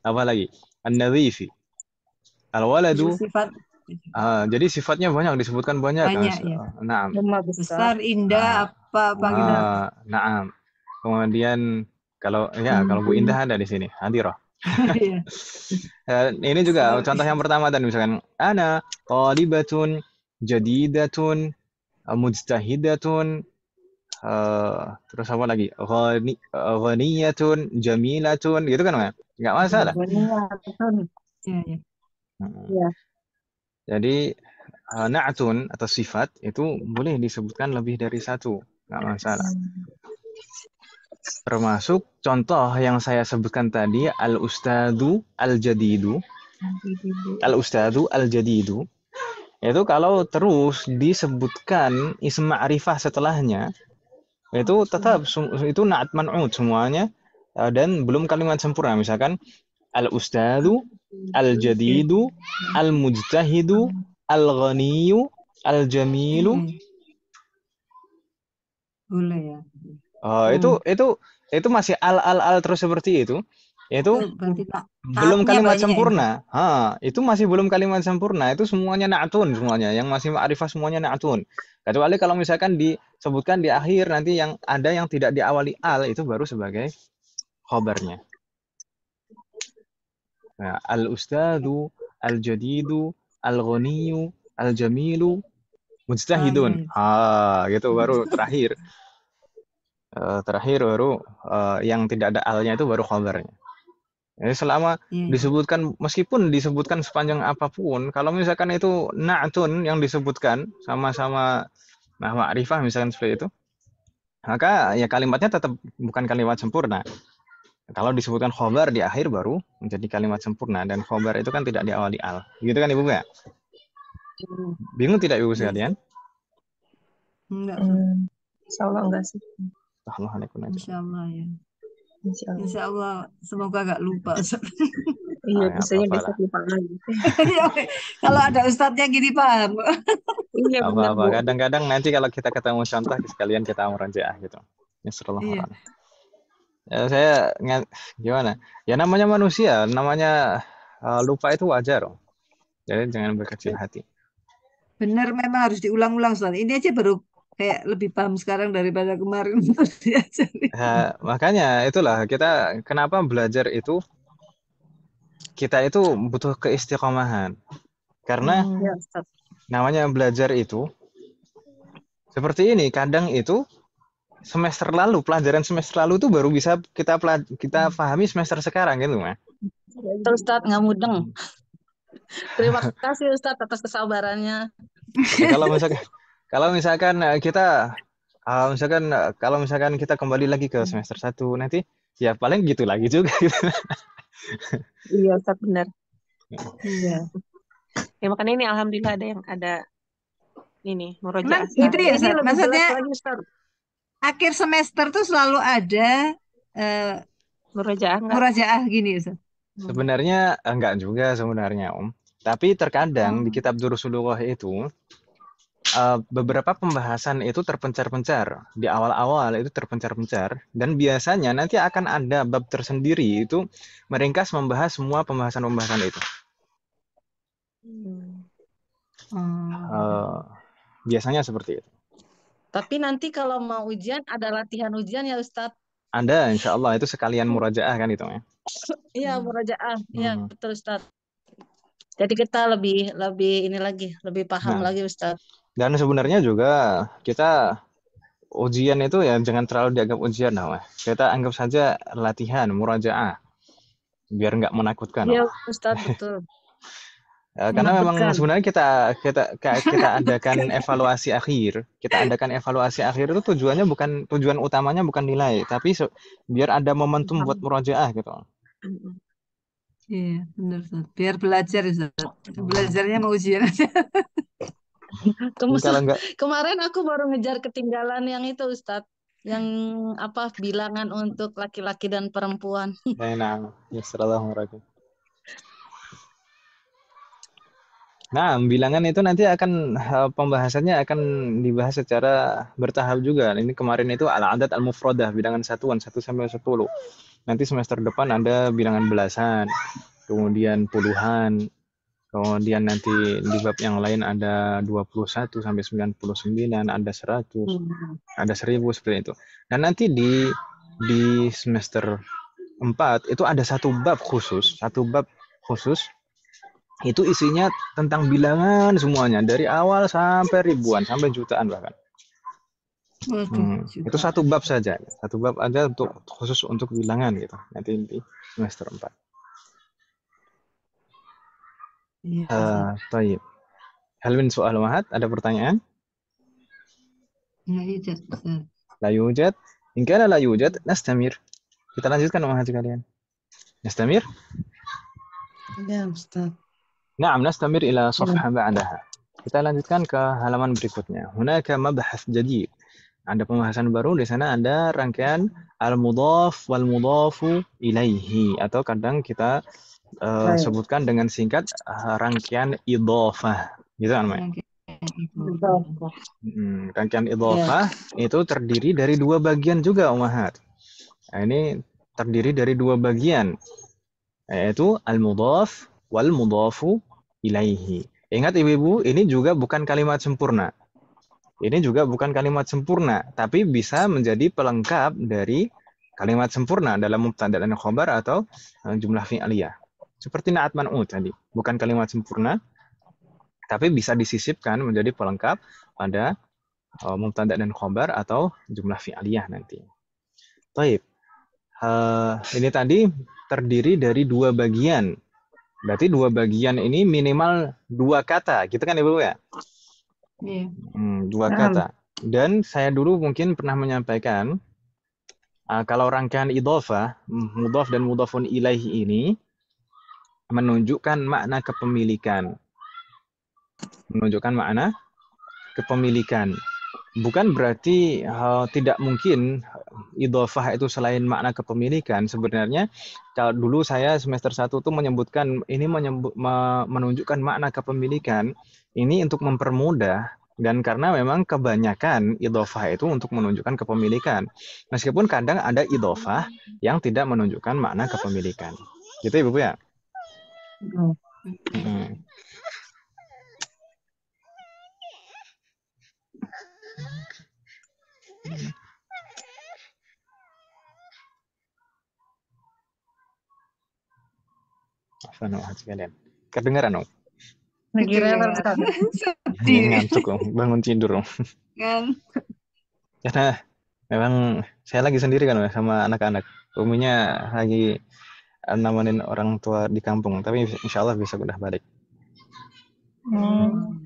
apa lagi? An-nadhifi. Al-waladu Sifat jadi sifatnya banyak, disebutkan banyak. ya. Naam. Besar, indah, apa gitu. Naam. Kemudian kalau Bu Indah ada di sini, hadirah. Ini juga contoh yang pertama dan misalkan ana thalibatun jadidatun mujtahidatun terus apa lagi? Ghaniyatun jamilatun gitu kan enggak masalah. Iya. Jadi na'tun atau sifat itu boleh disebutkan lebih dari satu, enggak masalah. Termasuk contoh yang saya sebutkan tadi al-ustadu al-jadidu. Al-ustadu al-jadidu. Itu kalau terus disebutkan ism ma'rifah setelahnya, itu tetap itu na'at man'ut semuanya dan belum kalimat sempurna. Misalkan al-ustadu al-jadidu al-mujtahidu al-ghaniyu al-jamilu. Boleh ya. Itu masih al terus seperti itu. Itu belum kalimat sempurna. Itu masih belum kalimat sempurna. Itu semuanya na'tun semuanya. Yang masih ma'rifah semuanya na'tun. Kecuali kalau misalkan disebutkan di akhir nanti yang ada yang tidak diawali al itu baru sebagai khobarnya. Nah, al-ustadu, al-jadidu, al-ghaniyu, al-jamilu, mujtahidun. Gitu baru terakhir. Terakhir baru yang tidak ada alnya itu baru khabarnya. Jadi selama disebutkan meskipun disebutkan sepanjang apapun, kalau misalkan itu na'tun yang disebutkan sama-sama ma'rifah misalkan seperti itu, maka ya kalimatnya tetap bukan kalimat sempurna. Kalau disebutkan khabar di akhir baru menjadi kalimat sempurna dan khabar itu kan tidak diawali al. Gitu kan Ibu ya? Bingung tidak Ibu sekalian? Enggak. Insyaallah enggak sih. Insyaallah ya. Insyaallah semoga gak lupa. Iya, biasanya besok lupa lagi. Kalau ada ustadznya gini paham. Iya benar Bu. Kadang-kadang nanti kalau kita ketemu contoh sekalian kita murajaah gitu. Nasrullah. Ya, saya gimana? Ya namanya manusia, namanya lupa itu wajar. Jadi jangan berkecil hati. Benar memang harus diulang-ulang Ustaz. Ini aja baru kayak lebih paham sekarang daripada kemarin pas diajari. Makanya itulah kita kenapa belajar itu kita itu butuh keistiqomahan. Karena Ya, Ustaz. namanya belajar itu seperti ini, kadang itu semester lalu, pelajaran semester lalu itu baru bisa kita pahami semester sekarang gitu, Mas. Betul, Ustaz, nggak mudeng. Terima kasih Ustaz atas kesabarannya. Kalau misalkan kalau misalkan kita kembali lagi ke semester 1 nanti ya paling gitu lagi juga gitu. Iya, Ustaz, benar. Iya. Ya makanya ini alhamdulillah ada ini Emang murojaah itu sekarang. ya, Ini Ustaz? lebih Maksudnya jelas lagi, Ustaz. akhir semester tuh selalu ada Murojaah enggak? murajaah gini, Ustaz? Sebenarnya enggak juga sebenarnya, Om. Tapi terkadang di Oh. kitab Durusulullah itu beberapa pembahasan itu terpencar-pencar. Di awal-awal itu terpencar-pencar dan biasanya nanti akan ada bab tersendiri itu meringkas membahas semua pembahasan-pembahasan itu. Biasanya seperti itu. Tapi nanti kalau mau ujian ada latihan ujian ya Ustaz. Anda insya Allah itu sekalian murajaah kan itu ya? Iya, murajaah. Iya, betul Ustaz. Jadi kita lebih ini lagi, lebih paham lagi Ustaz. Dan sebenarnya juga kita ujian itu ya jangan terlalu dianggap ujian, nah. Kita anggap saja latihan murajaah biar nggak menakutkan. Iya Ustaz, betul. Karena memang sebenarnya kita adakan evaluasi akhir. Kita adakan evaluasi akhir itu tujuan utamanya bukan nilai, tapi biar ada momentum buat murajaah gitu. Iya, benar Ustaz. Biar belajar Ustaz. Belajarnya mau ujian aja. Kemarin aku baru ngejar ketinggalan yang itu Ustaz. Yang apa bilangan untuk laki-laki dan perempuan. Nah, ya Nah, bilangan itu nanti akan pembahasannya akan dibahas secara bertahap juga. Ini kemarin itu al-adat al-mufradah, bilangan satuan 1 sampai 10. Nanti semester depan ada bilangan belasan, kemudian puluhan, kemudian nanti di bab yang lain ada 21 sampai 99, ada 100, ada 1000 seperti itu. Dan nanti di semester 4 itu ada satu bab khusus itu isinya tentang bilangan semuanya dari awal sampai ribuan sampai jutaan bahkan. Itu satu bab saja khusus untuk bilangan gitu nanti di semester 4. Baik. Hal min soal Mahat, ada pertanyaan? La yujad. In kana la yujad, nastamir. Kita lanjutkan Mahat sekalian. Nastamir? Ya, Ustaz. Naam, nastamir ila safha ba'daha. Kita lanjutkan ke halaman berikutnya. Hunaka mabhath jadid. Ada pembahasan baru di sana, ada rangkaian al-mudhaf wal mudhafu ilaihi atau kadang kita sebutkan dengan singkat rangkaian idhofah. Gitu kan, Mak? Rangkaian idhofah itu terdiri dari 2 bagian juga, Ummahat. Nah, ini terdiri dari 2 bagian, yaitu al-mudhaf wal mudhafu ilaihi. Ingat Ibu-ibu, ini juga bukan kalimat sempurna. Ini juga bukan kalimat sempurna, tapi bisa menjadi pelengkap dari kalimat sempurna dalam mubtada dan khobar atau jumlah fi'liyah. Seperti na'at man'ut tadi, bukan kalimat sempurna, tapi bisa disisipkan menjadi pelengkap pada mubtada dan khobar atau jumlah fi'liyah nanti. Baik. Ini tadi terdiri dari 2 bagian. Berarti 2 bagian ini minimal 2 kata, gitu kan Ibu ya? Iya. 2 kata. Dan saya dulu mungkin pernah menyampaikan kalau rangkaian idhofah, mudhaf dan mudhafun ilaihi ini menunjukkan makna kepemilikan. Bukan berarti tidak mungkin idhofah itu selain makna kepemilikan. Sebenarnya kalau dulu saya semester 1 tuh menyebutkan ini menunjukkan makna kepemilikan ini untuk mempermudah dan karena memang kebanyakan idhofah itu untuk menunjukkan kepemilikan. Meskipun kadang ada idhofah yang tidak menunjukkan makna kepemilikan. Gitu Ibu ya? Afwan hati kalian. Kedengaran om? Lagi rewel Kedengaran. Ustaz. Ini Sedih ngantuk om, bangun tidur om. kan. Karena memang saya lagi sendiri kan Om, sama anak-anak. Umumnya lagi nemenin orang tua di kampung, tapi insya Allah besok udah balik. Hmm.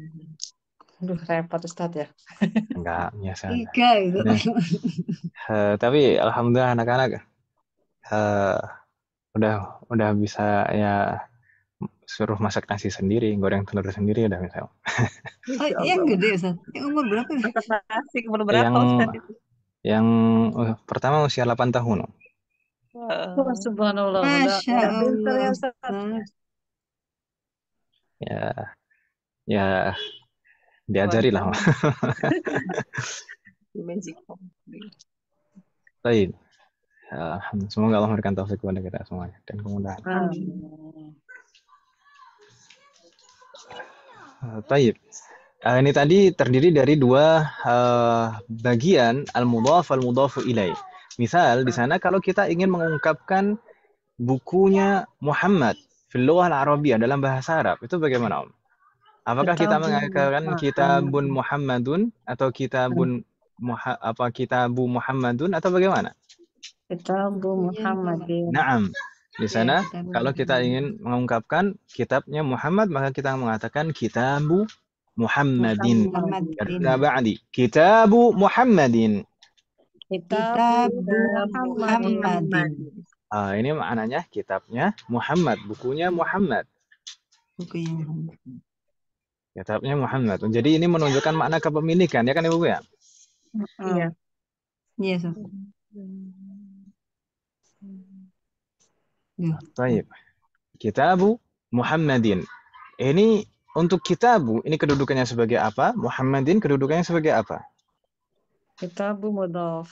Aduh, repot Ustaz ya. Enggak, biasa aja. Tiga itu. Nih, tapi alhamdulillah anak-anak eh, udah bisa ya suruh masak nasi sendiri, goreng telur sendiri udah bisa. Oh, Insya yang Allah. gede Ustaz. Yang umur berapa ya? Masak nasi umur berapa Yang Ustaz itu? yang pertama usia 8 tahun. Om. Oh, subhanallah, Masya udah pinter ya Allah Ustaz. Ustaz. Ya, ya diajari lah. Om. Magic. Baik. Semoga Allah memberikan taufik kepada kita semuanya dan kemudahan. Amin. Baik. Ini tadi terdiri dari dua bagian al-mudhaf wal-mudhafu ilaih. Misal di sana kalau kita ingin mengungkapkan bukunya Muhammad fil lughah al-arabiyyah dalam bahasa Arab, itu bagaimana Om? Apakah kita Kitabun mengatakan kitabun Muhammadun atau kitabu Muhammadun atau bagaimana? Kitabu Muhammadin. Naam. Di Ya, sana kita kalau kita ingin mengungkapkan kitabnya Muhammad maka kita mengatakan kitabu Muhammadin. Muhammadin. Karena ba'di kitabu Muhammadin. Kitabu Kitabu Muhammadin. Ini maknanya kitabnya Muhammad, bukunya Muhammad. Bukunya Muhammad. Kitabnya Muhammad. Jadi ini menunjukkan makna kepemilikan ya kan Ibu ya? Iya. Iya, Ustaz. Ya. Baik. Kitabu Muhammadin. Ini untuk kitabu ini kedudukannya sebagai apa? Muhammadin kedudukannya sebagai apa? Kitabu mudhaf.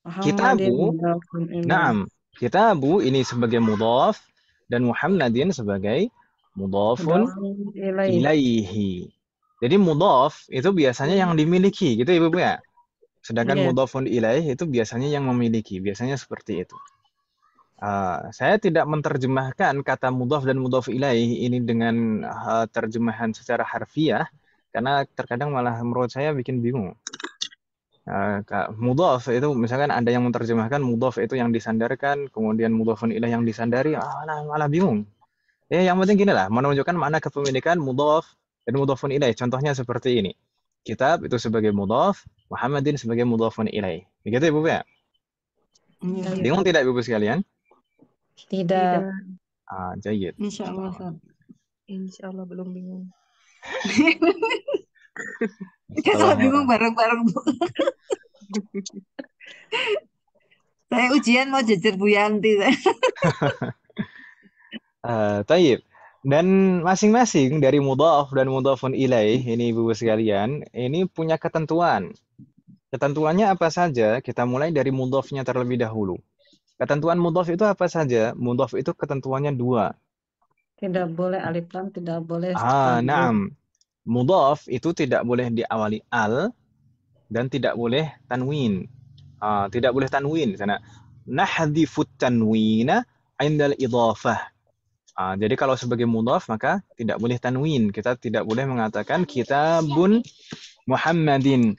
Muhammadin Kitabu, mudhafun ilaih. naam. Kitabu ini sebagai mudhaf dan Muhammadin sebagai mudhafun Mudhafun ilaih. ilaihi. Jadi mudhaf itu biasanya yang dimiliki gitu Ibu ya. Sedangkan Iya. mudhafun ilaih itu biasanya yang memiliki, biasanya seperti itu. Saya tidak menerjemahkan kata mudhaf dan mudhaf ilaih ini dengan terjemahan secara harfiah karena terkadang malah menurut saya bikin bingung. Mudhaf itu misalkan ada yang menerjemahkan mudhaf itu yang disandarkan, kemudian mudhafun ilaih yang disandari, malah bingung. Ya, yang penting gini lah, menunjukkan makna kepemilikan mudhaf dan mudhafun ilaih. Contohnya seperti ini. Kitab itu sebagai mudhaf, Muhammadin sebagai mudhafun ilaih. Begitu Ibu ya? Iya. Bingung tidak Ibu sekalian? Tidak. Jayid. Insya Allah, Ustaz. Insya Allah belum bingung. Kita selalu bingung bareng-bareng, Bu. Saya ujian mau jajar Bu Yanti. Taib. Dan masing-masing dari mudhaf dan mudhafun ilaih ini Ibu sekalian, ini punya ketentuan. Ketentuannya apa saja? Kita mulai dari mudhafnya terlebih dahulu. Ketentuan mudhaf itu apa saja? Mudhaf itu ketentuannya 2. Tidak boleh alif lam, tidak boleh tanwin. Naam. Mudhaf itu tidak boleh diawali al dan tidak boleh tanwin. Tidak boleh tanwin sana. Nahdhifut tanwina 'indal idhafah. Jadi kalau sebagai mudhaf maka tidak boleh tanwin. Kita tidak boleh mengatakan kitabun Muhammadin.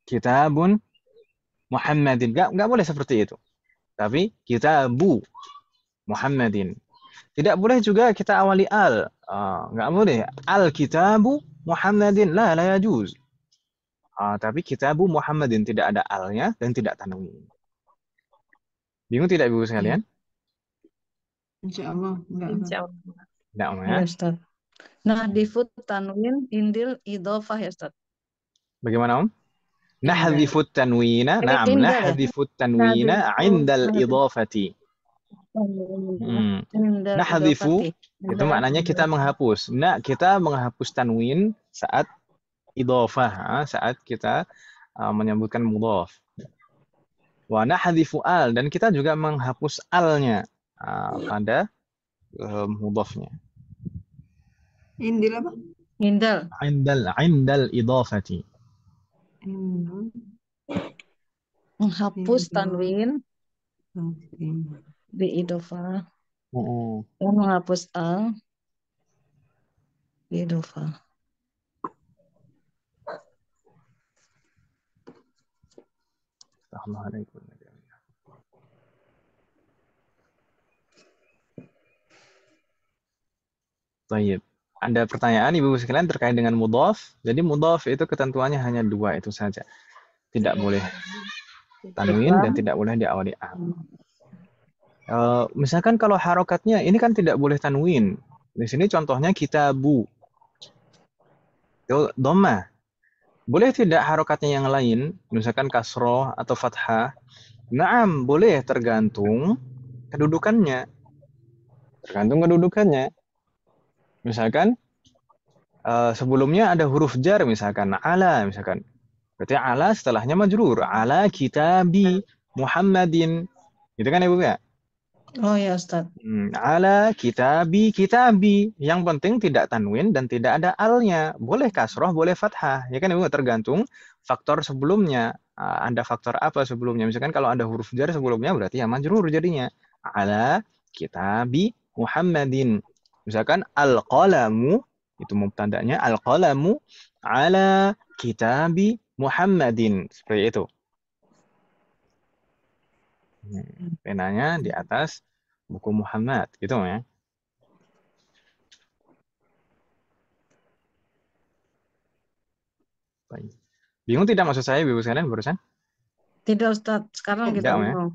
Kitabun Muhammadin. Enggak boleh seperti itu. Tapi kitabu Muhammadin. Tidak boleh juga kita awali al. Enggak boleh. Al-kitabu Muhammadin. La yajuz. Tapi kitabu Muhammadin tidak ada alnya dan tidak tanwin. Bingung tidak Ibu sekalian? Insya Allah. Enggak. Insya Allah. Tidak ya? Ya, Ustaz. Nahdifut tanwin indil idhofah ya Ustaz. Bagaimana Om? Nahdhifut tanwina. Ini Naam, indal ya? nahdhifut tanwina 'indal idhafati. Indal Nahdhifu idhofati. itu maknanya kita menghapus. Kita menghapus tanwin saat idhofah, saat kita menyebutkan mudhaf. Wa nahdhifu al dan kita juga menghapus alnya pada mudhafnya. Indil apa? Indal. 'Indal idhafati. Indil. Menghapus Indal. tanwin Oke. di idhofah. Oh, Yang menghapus al idhofah. Assalamualaikum. Baik. Ada pertanyaan Ibu sekalian terkait dengan mudhaf. Jadi mudhaf itu ketentuannya hanya dua itu saja. Tidak boleh tanwin dan tidak boleh diawali al. Misalkan kalau harokatnya ini kan tidak boleh tanwin. Di sini contohnya kitabu. Itu dhammah. Boleh tidak harokatnya yang lain, misalkan kasroh atau fathah? Naam, boleh tergantung kedudukannya. Tergantung kedudukannya. Misalkan sebelumnya ada huruf jar misalkan ala misalkan. Berarti ala setelahnya majrur. Ala kitabi Muhammadin. Gitu kan Ibu ya? Oh ya Ustaz. Ala kitabi kitabi. Yang penting tidak tanwin dan tidak ada alnya. Boleh kasroh, boleh fathah. Ya kan Ibu, tergantung faktor sebelumnya. Ada faktor apa sebelumnya? Misalkan kalau ada huruf jar sebelumnya berarti ya majrur jadinya. Ala kitabi Muhammadin. Misalkan al-qalamu itu mubtada'nya, al-qalamu ala kitabi Muhammadin. Seperti itu. Penanya di atas buku Muhammad, gitu ya. Baik. Bingung tidak maksud saya Ibu sekalian barusan? Tidak Ustaz, sekarang kita Tidak ya. bingung.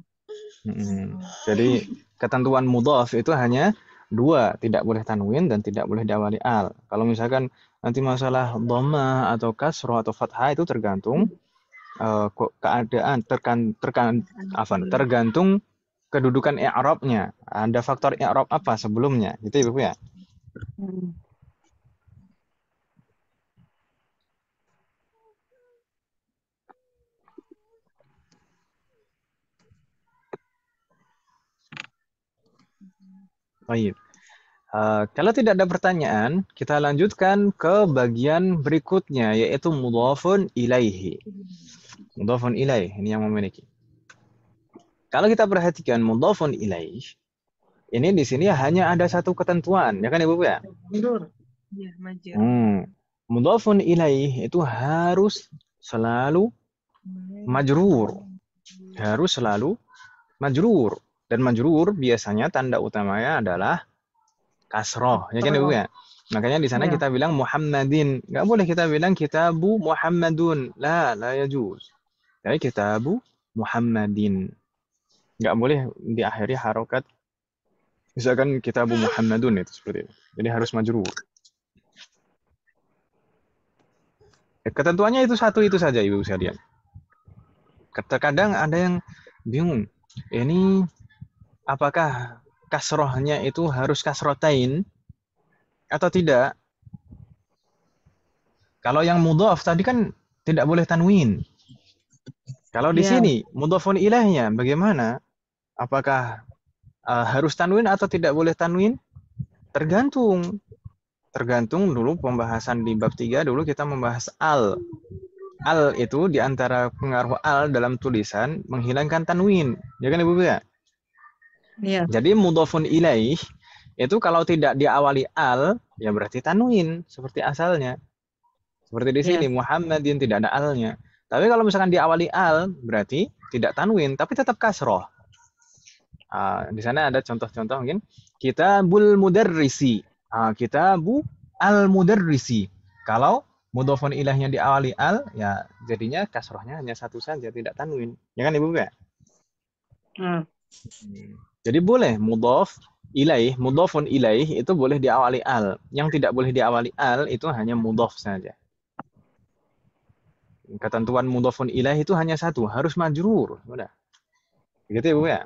Jadi ketentuan mudhaf itu hanya dua, tidak boleh tanwin dan tidak boleh diawali al. Kalau misalkan nanti masalah dhammah atau kasroh atau fathah itu tergantung keadaan tergantung kedudukan i'rabnya. Ada faktor i'rab apa sebelumnya, gitu Ibu ya. Baik. Kalau tidak ada pertanyaan, kita lanjutkan ke bagian berikutnya, yaitu mudhafun ilaihi. Mudhafun ilaih, ini yang memiliki. Kalau kita perhatikan mudhafun ilaih, ini di sini hanya ada satu ketentuan, ya kan Ibu ya? Iya, majur. Mudhafun ilaih itu harus selalu majrur. Harus selalu majrur. Dan majrur biasanya tanda utamanya adalah kasroh, ya kan Ibu ya? Makanya di sana kita bilang Muhammadin. Nggak boleh kita bilang kitabu Muhammadun. La yajuz. Jadi kitabu Muhammadin. Nggak boleh diakhiri harokat. Misalkan kitabu Muhammadun itu seperti itu. Jadi harus majrur. Ketentuannya itu satu itu saja Ibu sekalian. Terkadang ada yang bingung. Ini apakah kasrohnya itu harus kasrotain atau tidak? Kalau yang mudhaf tadi kan tidak boleh tanwin. Kalau di sini mudhafun ilaihnya bagaimana? Apakah harus tanwin atau tidak boleh tanwin? Tergantung. Tergantung dulu pembahasan di bab 3 dulu kita membahas al. Al itu diantara pengaruh al dalam tulisan menghilangkan tanwin. Ya kan Ibu ya? Iya. Jadi mudhafun ilaih itu kalau tidak diawali al, ya berarti tanwin seperti asalnya. Seperti di sini Muhammadin tidak ada alnya. Tapi kalau misalkan diawali al, berarti tidak tanwin, tapi tetap kasroh. Di sana ada contoh-contoh mungkin. Kitabul mudarrisi. Kitabu al-mudarrisi. Kalau mudhafun ilaihnya diawali al, ya jadinya kasrohnya hanya satu saja, tidak tanwin. Ya kan Ibu ya? Jadi boleh mudhaf ilaih, mudhafun ilaih itu boleh diawali al. Yang tidak boleh diawali al itu hanya mudhaf saja. Ketentuan mudhafun ilaih itu hanya satu, harus majrur. Sudah. Begitu Ibu ya?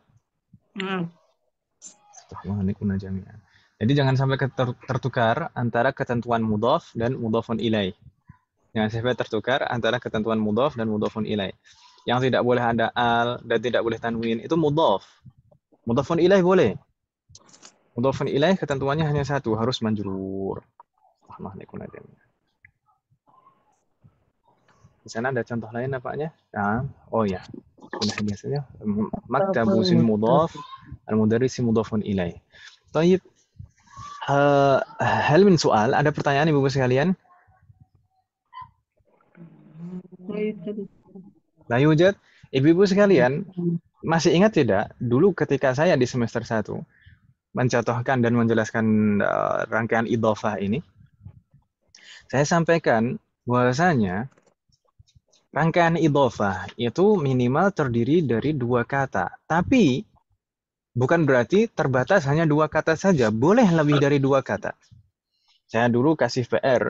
Jadi jangan sampai tertukar antara ketentuan mudhaf dan mudhafun ilaih. Jangan sampai tertukar antara ketentuan mudhaf dan mudhafun ilaih. Yang tidak boleh ada al dan tidak boleh tanwin itu mudhaf. Mudhafun ilaih boleh. Mudhafun ilaih ketentuannya hanya satu, harus majrur. Di sana ada contoh lain apanya? Oh ya. Sudah biasanya maktabusin mudhaf, al-mudarrisi mudhafun ilaih. Taib. Hal min soal, ada pertanyaan ibu-ibu sekalian? La yujad. Ibu-ibu sekalian, masih ingat tidak dulu ketika saya di semester 1 mencontohkan dan menjelaskan rangkaian idhofah ini, saya sampaikan bahwasanya rangkaian idhofah itu minimal terdiri dari 2 kata. Tapi bukan berarti terbatas hanya 2 kata saja, boleh lebih dari 2 kata. Saya dulu kasih PR,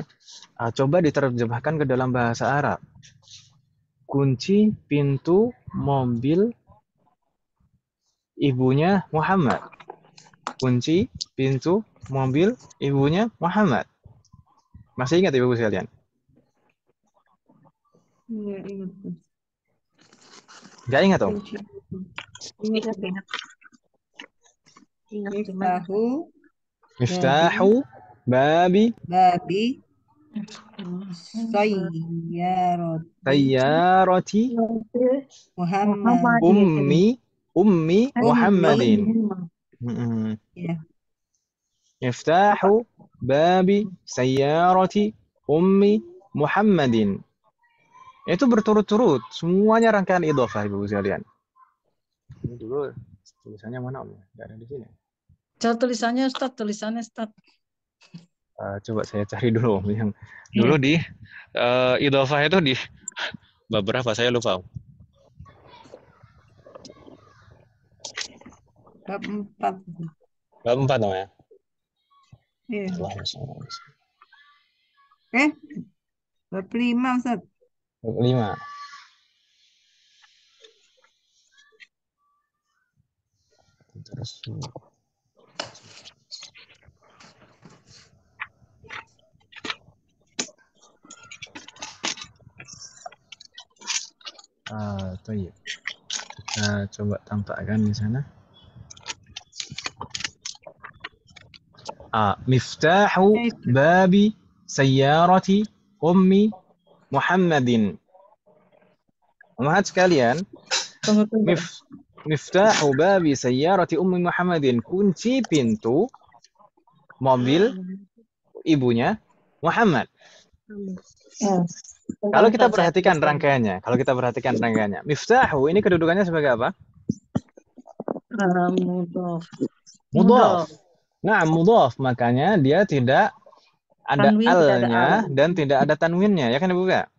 coba diterjemahkan ke dalam bahasa Arab. Kunci pintu mobil ibunya Muhammad. Kunci pintu mobil ibunya Muhammad. Masih ingat ibu sekalian? Iya, ingat. Gak ingat, Om? Kunci. Ingat. Miftahu Miftahu babi babi sayyarati sayyarati Muhammad. ummi Muhammadin. Ya. Miftahu babi sayyarati ummi Muhammadin. Itu berturut-turut, semuanya rangkaian idhofah ibu sekalian. Ini dulu tulisannya mana, Om? Nggak ada di sini. Coba tulisannya Ustaz. Coba saya cari dulu, Om. Yang dulu di idhofah itu di beberapa saya lupa, Om. Bab 4. Bab 4, Om ya. Iya. Allahumma shalli ala Muhammad. Bab 5, Ustaz. Bab 5. Terus Tayyib. Kita coba tampakkan di sana. Miftahu babi sayyarati ummi Muhammadin. Umat sekalian, miftahu babi sayyarati ummi Muhammadin, kunci pintu mobil ibunya Muhammad. Kalau kita perhatikan rangkaiannya, miftahu ini kedudukannya sebagai apa? Mudhaf. Nah, mudhaf, makanya dia tidak ada Tanwin, al-nya dan tidak ada tanwinnya, ya kan Ibu Kak?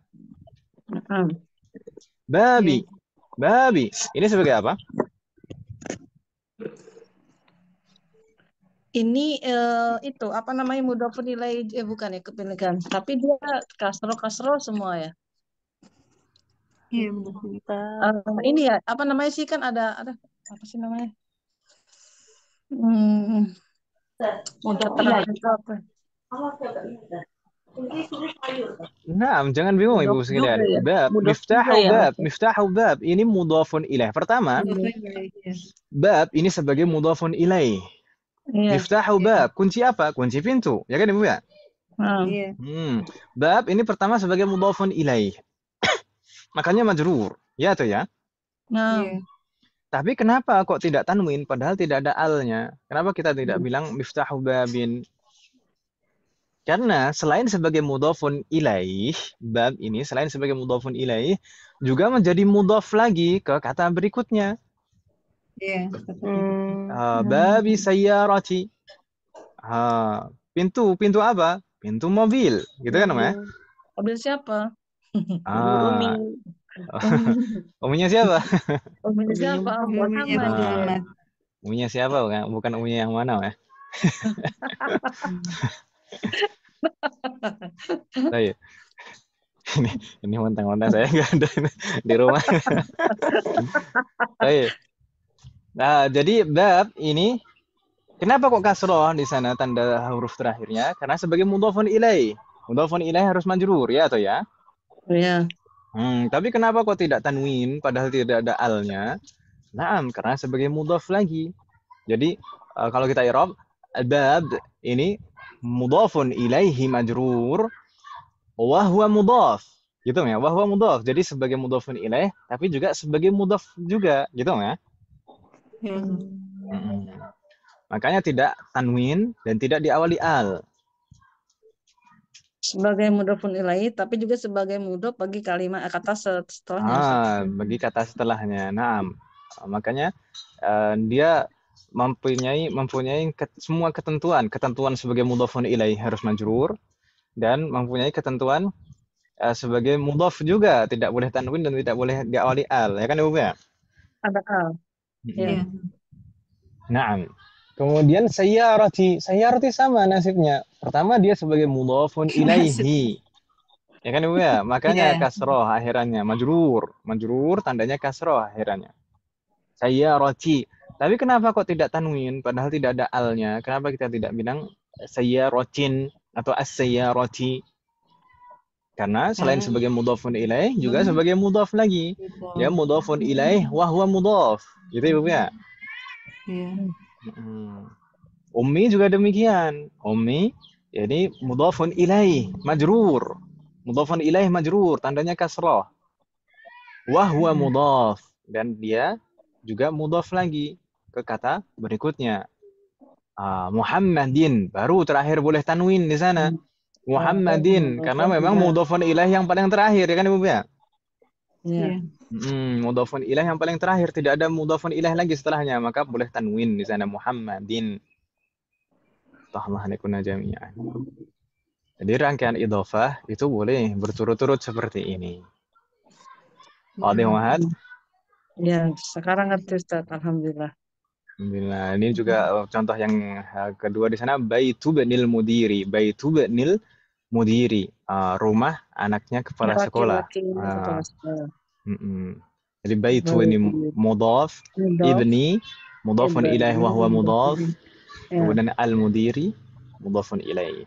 Babi. Babi. Ini sebagai apa? Ini itu apa namanya mudhofun ilaih, bukan ya, kepilihan. Tapi dia kasro semua ya. Iya, Ini ya, apa namanya sih, kan ada apa sih namanya? Mudah terlalu apa? Nah, jangan bingung Ibu sekalian. Bab, miftahu bab. Ini mudhafun ilaih. Pertama, bab ini sebagai mudhafun ilaih. Miftahu bab, kunci apa? Kunci pintu. Ya kan Ibu ya? Iya. Bab ini pertama sebagai mudhafun ilaih. Makanya majrur. Ya atau ya? Iya. Tapi kenapa kok tidak tanwin padahal tidak ada al-nya? Kenapa kita tidak bilang miftahu babin? Karena selain sebagai mudhafun ilaih, bab ini selain sebagai mudhafun ilaih juga menjadi mudhaf lagi ke kata berikutnya. Iya. Babi sayyarati. Pintu apa? Pintu mobil, gitu kan, Om ya? Mobil siapa? Uminya siapa? Uminya siapa? Muhammad. Uminya siapa? Bukan uminya yang mana, ya? Ini mentang-mentang saya nggak ada di rumah. Nah, jadi bab ini kenapa kok kasroh di sana tanda huruf terakhirnya? Karena sebagai mudhafun ilaih. Mudhafun ilaih harus majrur, ya atau ya? Iya. Tapi kenapa kok tidak tanwin padahal tidak ada al-nya? Naam, karena sebagai mudhaf lagi. Jadi kalau kita i'rab, bab ini mudhafun ilaihi majrur wa huwa mudhaf. Gitu ya, wa huwa mudhaf. Jadi sebagai mudhafun ilaih tapi juga sebagai mudhaf juga, gitu ya. Makanya tidak tanwin dan tidak diawali al. Sebagai mudhofun ilaih, tapi juga sebagai mudhof bagi kalimat kata setelahnya, Ustaz. Bagi kata setelahnya. Naam. Makanya dia mempunyai semua ketentuan sebagai mudhofun ilaih harus majrur, dan mempunyai ketentuan sebagai mudhaf juga tidak boleh tanwin dan tidak boleh diawali al, ya kan Ibu ya? Ada al. Iya. Naam. Kemudian sayyarati sama nasibnya. Pertama dia sebagai mudhafun ilaihi. Ya kan Ibu ya? Makanya Iya. kasroh akhirannya, majrur tandanya kasroh akhirannya. Sayyarati. Tapi kenapa kok tidak tanwin padahal tidak ada alnya? Kenapa kita tidak bilang sayyaratin atau as-sayyarati? Karena selain sebagai mudhafun ilaih juga sebagai mudhaf lagi. Ya mudhafun ilaih wa huwa mudhaf. Gitu Ibu ya? Iya. Ummi juga demikian. Ummi jadi mudhafun ilaih majrur. Mudhafun ilaih majrur, tandanya kasrah. Wa huwa mudhaf, dan dia juga mudhaf lagi ke kata berikutnya. Muhammadin, baru terakhir boleh tanwin di sana. Muhammadin, karena memang mudhafun ilaih yang paling terakhir, ya kan Ibu ya? Iya. Mudhafun ilaih yang paling terakhir, tidak ada mudhafun ilaih lagi setelahnya, maka boleh tanwin di sana Muhammadin. Tahmahanikunna jami'an. Jadi rangkaian idhofah itu boleh berturut-turut seperti ini. Qadhi Muhammad? Ya, sekarang ngerti Ustaz, alhamdulillah. Alhamdulillah. Ini juga contoh yang kedua di sana, baitu benil mudiri. Baitu benil mudiri. Rumah anaknya kepala sekolah. Kepala sekolah. Jadi baitu ini mudhaf, ibni mudhafun ilaih wa huwa mudhaf. Kemudian al-mudiri mudhafun ilaih.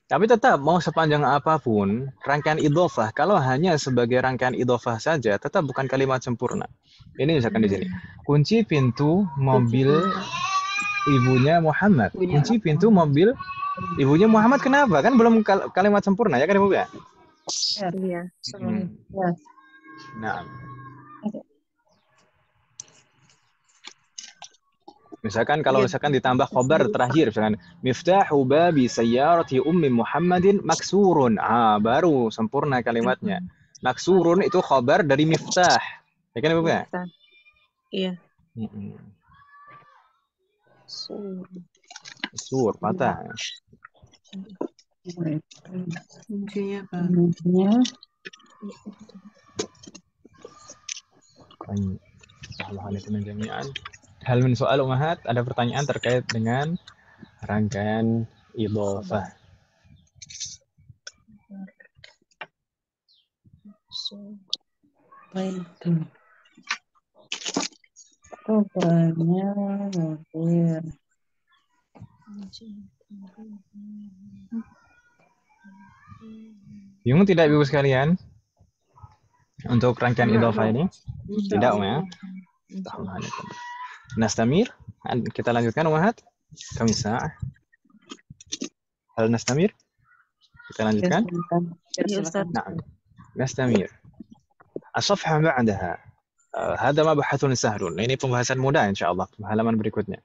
Tapi tetap mau sepanjang apapun rangkaian idhofah, kalau hanya sebagai rangkaian idhofah saja tetap bukan kalimat sempurna. Ini misalkan di sini. Kunci pintu mobil ibunya Muhammad. Kunci pintu mobil ibunya Muhammad, kenapa? Kan belum kalimat sempurna, ya kan Ibu ya? Iya. Nah. Misalkan kalau ditambah khobar terakhir, misalkan miftahu babi sayyarati ummi Muhammadin maksurun. Baru sempurna kalimatnya. Maksurun itu khobar dari miftah. Ya kan Ibu ya? Iya. Sur patah. Kuncinya apa? Alhamdulillah jami'an. Hal min soal umahat, ada pertanyaan terkait dengan rangkaian idhofah. Bingung tidak Ibu sekalian? Untuk rangkaian idhofah ini? Tidak, ya? Nastamir, kita lanjutkan umahat. Kami sa'ah. Hal nastamir? Kita lanjutkan. Nah, nastamir. As-safhah ba'daha. Hada mabhathun sahlun. Ini pembahasan mudah insyaallah halaman berikutnya.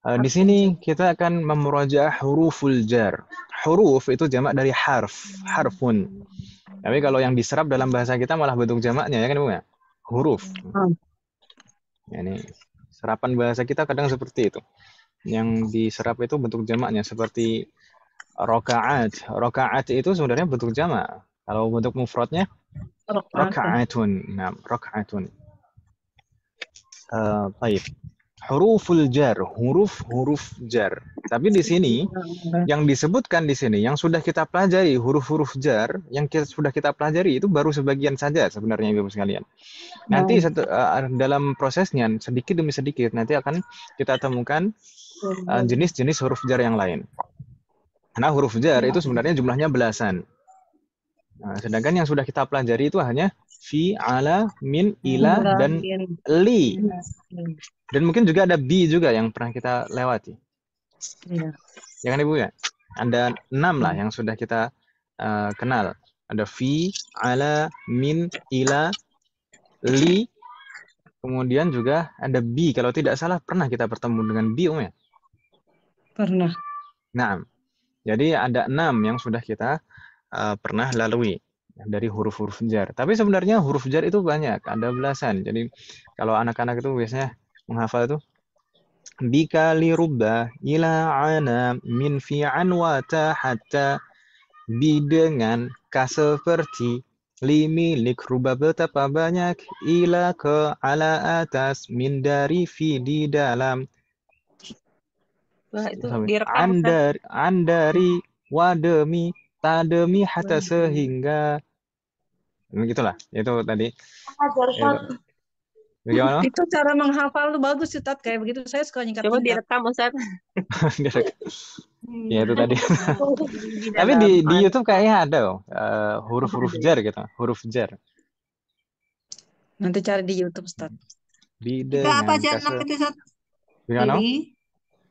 Di sini kita akan memurajaah huruful jar. Huruf itu jamak dari harfun. Tapi kalau yang diserap dalam bahasa kita malah bentuk jamaknya, ya kan Bu ya? Huruf. Ini serapan bahasa kita kadang seperti itu. Yang diserap itu bentuk jamaknya seperti rakaat. Rakaat itu sebenarnya bentuk jamak. Kalau bentuk mufradnya rakaatun. Nah, rakaatun. Baik. Huruful jar, huruf jar. Tapi di sini yang disebutkan di sini yang sudah kita pelajari huruf-huruf jar yang sudah kita pelajari itu baru sebagian saja sebenarnya Ibu sekalian. Nanti dalam prosesnya sedikit demi sedikit nanti akan kita temukan jenis-jenis huruf jar yang lain. Karena huruf jar itu sebenarnya jumlahnya belasan. Sedangkan yang sudah kita pelajari itu hanya fi, ala, min, ila, dan li. Dan mungkin juga ada bi juga yang pernah kita lewati. Ya kan Ibu ya? Ada 6 lah yang sudah kita kenal. Ada fi, ala, min, ila, li, Kemudian juga ada bi. Kalau tidak salah pernah kita bertemu dengan bi, ya? Pernah. Nah, jadi ada 6 yang sudah kita pernah lalui dari huruf-huruf jar. Tapi sebenarnya huruf jar itu banyak, ada belasan. Jadi kalau anak-anak itu biasanya menghafal itu bika lirubba ila ana min fi'an wa ta hatta bi dengan ka seperti li milik rubah betapa banyak ila ke ala atas min dari fi di dalam Wah, itu sampai direkam Ustaz. andari wademi tademi hatta sehingga begitulah itu tadi itu bagaimana. Itu cara menghafal tuh bagus sih, Tat. Kayak begitu saya suka Coba nyikat-nyikat. direkam Ustaz. Ya itu tadi. Di Tapi dalam di YouTube kayaknya ada huruf-huruf jar gitu, huruf jar. Nanti cari di YouTube, Ustaz. Bi Itu apa dengan sih enam kasar. itu Ustaz? Bagaimana?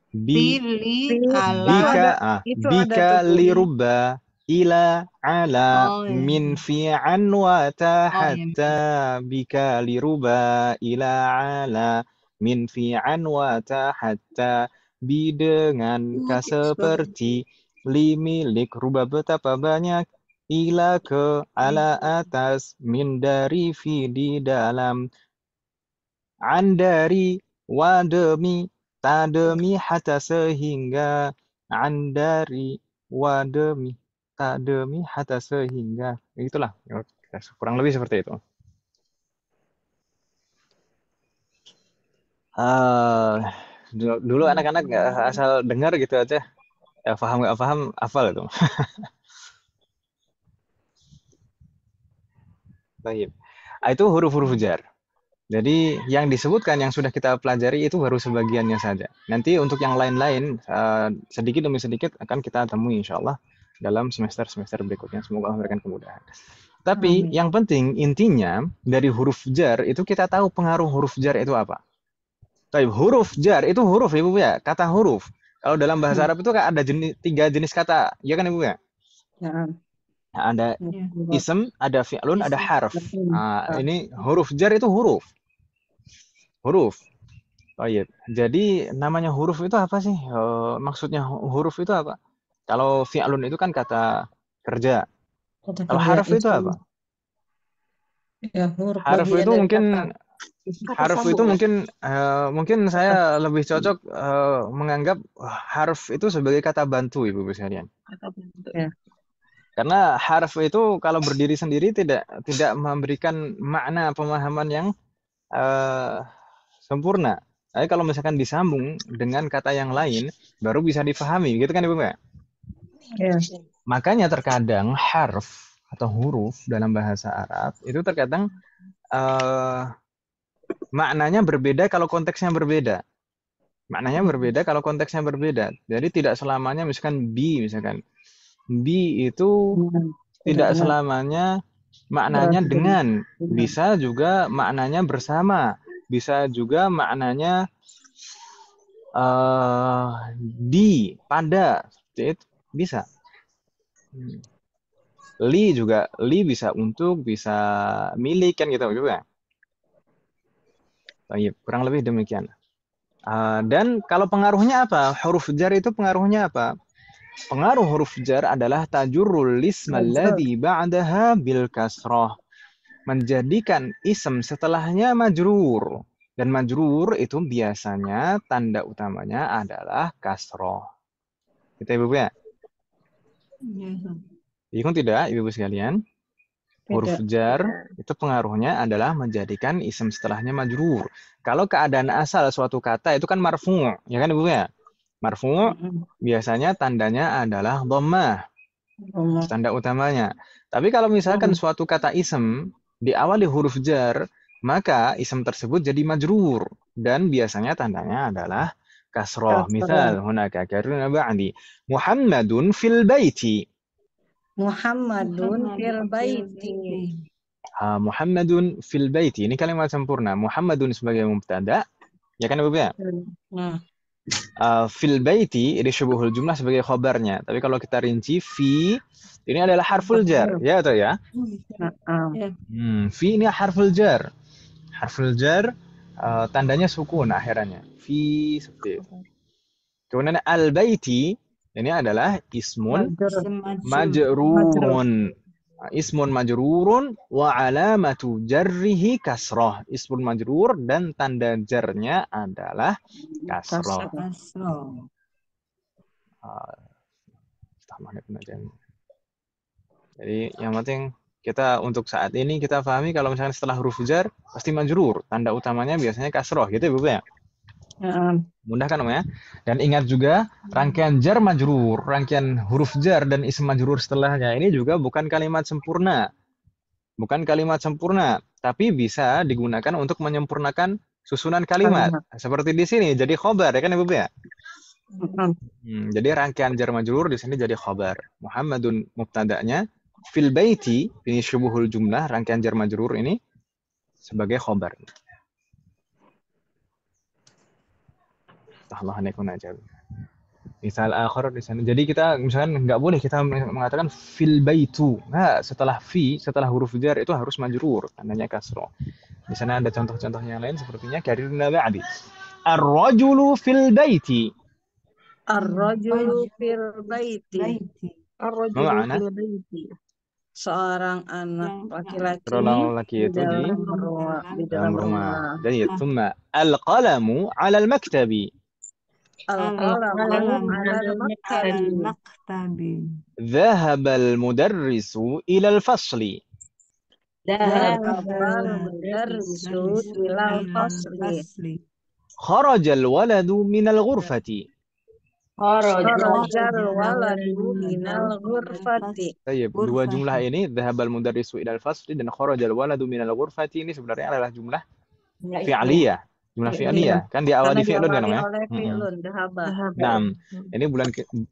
Bi, li, ala. Itu ada Bika tuh. liruba ila ala Oh, iya. min fi'an wa ta Oh, iya. hatta bika liruba ila ala min fi'an wa ta hatta bi dengan ka seperti li milik ruba betapa banyak ila ke ala atas min dari fi di dalam an dari wa demi tademi hatta sehingga an dari wa demi tademi hatta sehingga itulah kurang lebih seperti itu. Dulu anak-anak asal dengar gitu aja ya, paham nggak paham hafal itu. Baik. Itu huruf-huruf jar. Jadi yang disebutkan yang sudah kita pelajari itu baru sebagiannya saja. Nanti untuk yang lain-lain sedikit demi sedikit akan kita temui insya Allah dalam semester-semester berikutnya. Semoga Allah memberikan kemudahan. Tapi yang penting intinya dari huruf jar itu kita tahu pengaruh huruf jar itu apa. Tapi huruf jar itu huruf Ibu ya, kata huruf. Kalau dalam bahasa Arab itu ada 3 jenis kata, ya kan Ibu ya? Ya. Ada ism, ada fi'lun, ada harf. Ini huruf jar itu huruf. Baik. Jadi namanya huruf itu apa sih? Maksudnya huruf itu apa? Kalau fi'lun itu kan kata kerja. Kalau harf itu apa? Ya, huruf Harf bagian itu dari mungkin kata. harf itu mungkin saya lebih cocok menganggap harf itu sebagai kata bantu Ibu sekalian. Kata bentuk. Ya. Karena harf itu kalau berdiri sendiri tidak memberikan makna pemahaman yang sempurna. Tapi kalau misalkan disambung dengan kata yang lain, baru bisa difahami, gitu kan Ibu Mbak? Ya. Makanya terkadang harf atau huruf dalam bahasa Arab itu terkadang maknanya berbeda kalau konteksnya berbeda. Maknanya berbeda kalau konteksnya berbeda. Jadi tidak selamanya misalkan bi itu tidak selamanya maknanya dengan, bisa juga maknanya bersama, bisa juga maknanya di, pada, itu bisa. Li juga, li bisa untuk, bisa milik kan gitu juga. Kurang lebih demikian. Dan kalau pengaruhnya apa? Huruf jar itu pengaruhnya apa? Pengaruh huruf jar adalah tajurrul isma alladhi ba'daha bil kasrah. Menjadikan ism setelahnya majrur. Dan majrur itu biasanya tanda utamanya adalah kasroh. Kita Ibu ya? Bingung tidak Ibu sekalian? Huruf jar itu pengaruhnya adalah menjadikan ism setelahnya majrur. Kalau keadaan asal suatu kata itu kan marfu', ya kan Ibu ya? Marfu' biasanya tandanya adalah dhammah. Tanda utamanya. Tapi kalau misalkan suatu kata ism diawali huruf jar, maka ism tersebut jadi majrur dan biasanya tandanya adalah kasroh. Misal, hunaka karuna ba'di Muhammadun fil baiti. Muhammadun fil baiti. Muhammadun fil baiti. Ini kalimat sempurna. Muhammadun sebagai mubtada, ya kan Ibu ya? Fil baiti ini syubuhul jumlah sebagai khobarnya. Tapi kalau kita rinci fi ini adalah harful jar, ya atau ya? Fi ini harful jar. Harful jar tandanya sukun akhirannya. Fi seperti itu. Kemudian al-baiti ini adalah ismun Majrur. majrurun. Ismun majrurun wa alamatu jarrihi kasroh. Ismun majrur dan tanda jarnya adalah kasroh. Kasroh. Jadi yang penting kita untuk saat ini kita pahami kalau misalnya setelah huruf jar pasti majrur. Tanda utamanya biasanya kasroh gitu ya Bu ya. Mudah kan Om ya? Dan ingat juga rangkaian jar majrur, rangkaian huruf jar dan isim majrur setelahnya ini juga bukan kalimat sempurna. Bukan kalimat sempurna, tapi bisa digunakan untuk menyempurnakan susunan kalimat. Seperti di sini jadi khobar ya kan Ibu ya? Jadi rangkaian jar majrur di sini jadi khobar. Muhammadun mubtada'nya, fil baiti ini syubuhul jumlah, rangkaian jar majrur ini sebagai khobar. Allah nekun aja. Misal akhir di sana. Jadi kita misalkan nggak boleh kita mengatakan fil baitu. Nah, setelah fi, setelah huruf jar itu harus majrur, tandanya kasroh. Di sana ada contoh-contohnya yang lain sepertinya karirna ba'di. Ar-rajulu fil baiti. Ar-rajulu fil baiti. Ar-rajulu fil baiti. Seorang anak laki-laki itu di dalam rumah. Jadi thumma al-qalamu 'ala al-maktabi. Al-qalamu 'ala al-maktabi. Dhahaba al-mudarrisu ila al-fasli. Dhahaba al-mudarrisu ila al-fasli. Kharaja al-waladu min al-ghurfati. Kharajal waladu minal ghurfati. Baik, dua jumlah ini dhahabal mudarrisu ilal fasli dan kharajal waladu minal ghurfati ini sebenarnya adalah jumlah fi'liyah. Jumlah fi'liyah kan diawali fi'lun kan ya? Nah, ini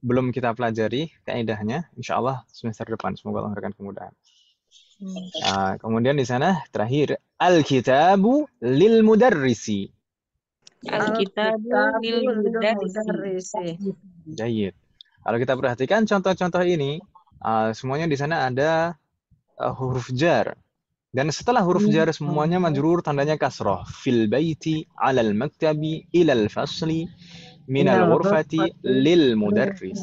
belum kita pelajari kaidahnya, insyaallah semester depan semoga Allah memberikan kemudahan. Kemudian di sana terakhir al-kitabu lil mudarrisi. Al-kitabu lil mudarrisi. Jayid. Kalau kita perhatikan contoh-contoh ini, semuanya di sana ada huruf jar. Dan setelah huruf jar semuanya majrur tandanya kasroh. Fil baiti, alal maktabi, ilal fasli, minal ghurfati, lil mudarris.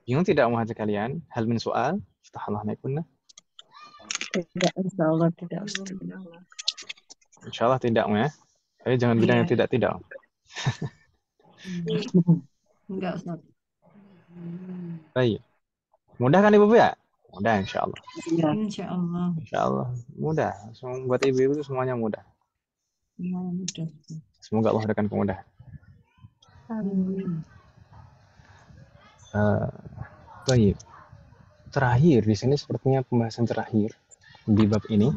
Bingung tidak muhajir kalian? Hal min soal? Astaghfirullah naikunna. Tidak, insyaallah tidak. Insyaallah tidak ya. Tapi jangan bilang yang tidak. Enggak, Ustaz. Baik. Mudah kan Ibu ya? Mudah insyaallah. Insyaallah. Insyaallah mudah. Buat ibu-ibu itu semuanya mudah. Mudah. Semoga Allah berikan kemudahan. Baik. Terakhir di sini sepertinya pembahasan terakhir di bab ini.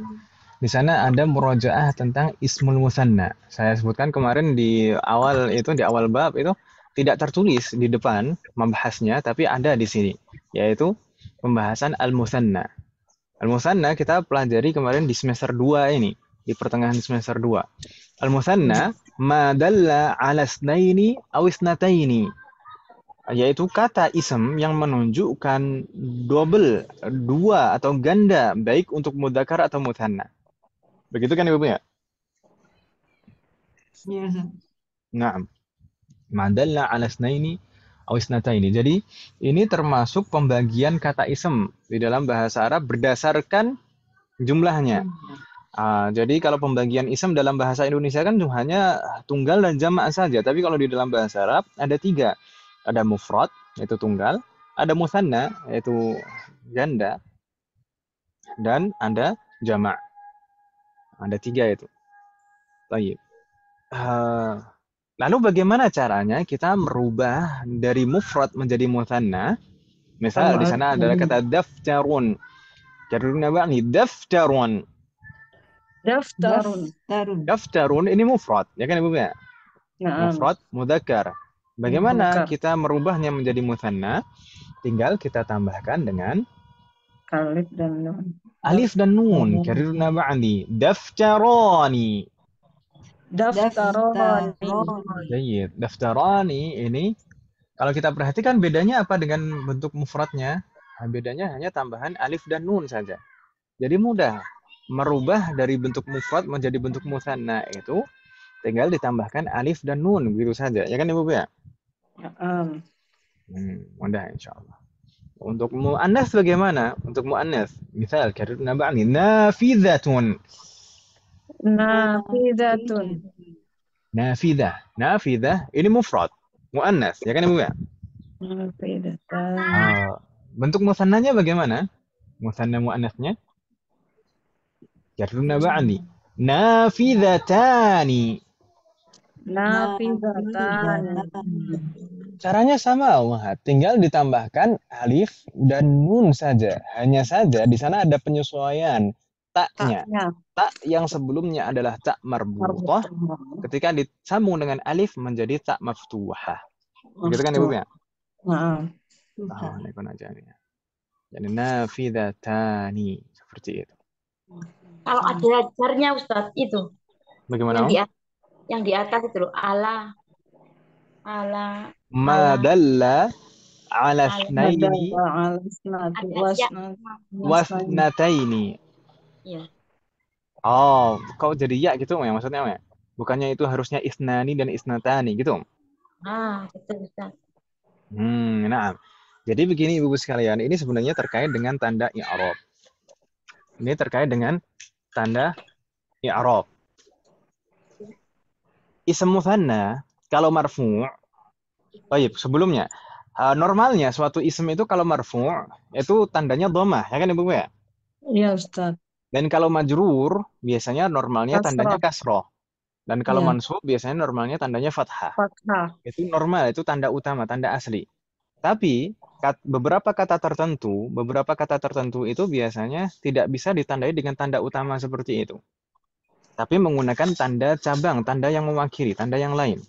Di sana ada murojaah tentang ismul musanna. Saya sebutkan kemarin di awal bab itu tidak tertulis di depan membahasnya, tapi ada di sini, yaitu pembahasan al-musanna. Al-musanna kita pelajari kemarin di semester 2 ini, di pertengahan semester 2. Al-musanna ma dalla 'ala isnaini aw isnataini. Yaitu kata ism yang menunjukkan double, dua atau ganda, baik untuk mudzakkar atau mutsanna. Begitu kan Ibu ya? Iya. Nah, madalla 'ala isnaini aw isnataini. Jadi, ini termasuk pembagian kata ism di dalam bahasa Arab berdasarkan jumlahnya. Jadi kalau pembagian ism dalam bahasa Indonesia kan hanya tunggal dan jamak saja, tapi kalau di dalam bahasa Arab ada 3. Ada mufrad, yaitu tunggal, ada mutsanna, yaitu ganda, dan ada jamak. Ada 3 itu. Baik. Lalu bagaimana caranya kita merubah dari mufrad menjadi mutsanna? Misal di sana adalah kata daftarun. Jarurnya apa nih? Daftarun. Daftarun ini mufrad, ya kan Ibu ya? Mufrad mudzakkar. Bagaimana kita merubahnya menjadi mutsanna? Tinggal kita tambahkan dengan alif dan nun. Alif dan nun. Karirna ba'di. Daftarani. Baik. Daftarani ini kalau kita perhatikan bedanya apa dengan bentuk mufradnya? Bedanya hanya tambahan alif dan nun saja. Jadi mudah. merubah dari bentuk mufrad menjadi bentuk musanna itu tinggal ditambahkan alif dan nun begitu saja. Ya kan Ibu ya? Mudah insyaallah. Untuk muannas bagaimana? Untuk muannas, misal karirna ba'ni nafidzatun. Nafidatun. Nafidah. Nafidah ini mufrad, muannas, ya kan Ibu ya? Nafidatan. Bentuk musannanya bagaimana? Musanna muannasnya? Karirna ba'ni. Nafidatani. Nafidatan. Caranya sama, Wah. Tinggal ditambahkan alif dan nun saja. Hanya saja di sana ada penyesuaian taknya. Taknya. Tak yang sebelumnya adalah tak marbutah, ketika disambung dengan alif menjadi tak maftuhah. Begitu kan Ibu ya? Ini aja nih. Jadi nafidatani seperti itu. Kalau ada jarnya Ustadz itu Bagaimana? yang di atas itu loh, ala madalla ala snaini wasnataini. Iya. Oh, kok jadi ya gitu ya maksudnya ya? Bukannya itu harusnya isnani dan isnatani gitu? Betul Ustaz. Nah. Jadi begini Ibu sekalian, ini sebenarnya terkait dengan tanda i'rab. Ini terkait dengan tanda i'rab. Ism mutsanna kalau marfu', sebelumnya normalnya suatu ism itu kalau marfu' itu tandanya dhammah, ya kan Ibu ya? Iya Ustaz. Dan kalau majrur biasanya normalnya tandanya kasroh. Dan kalau mansub biasanya normalnya tandanya fathah. Itu normal, itu tanda utama, tanda asli. Tapi beberapa kata tertentu itu biasanya tidak bisa ditandai dengan tanda utama seperti itu. Tapi menggunakan tanda cabang, tanda yang mewakili, tanda yang lain.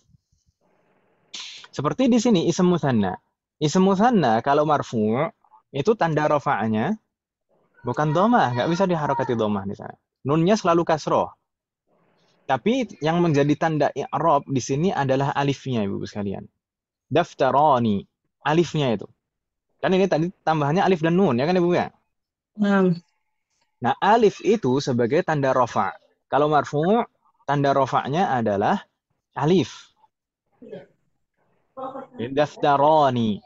Seperti di sini ism mutsanna. Ism mutsanna kalau marfu' itu tanda rafa'nya bukan dhammah, nggak bisa diharokati dhammah di sana. Nunnya selalu kasroh. Tapi yang menjadi tanda i'rab di sini adalah alifnya Ibu sekalian. Daftarani, alifnya itu. Kan ini tadi tambahannya alif dan nun, ya kan Ibu ya? Nah, alif itu sebagai tanda rafa'. Kalau marfu' tanda rafa'nya adalah alif. Daftarani.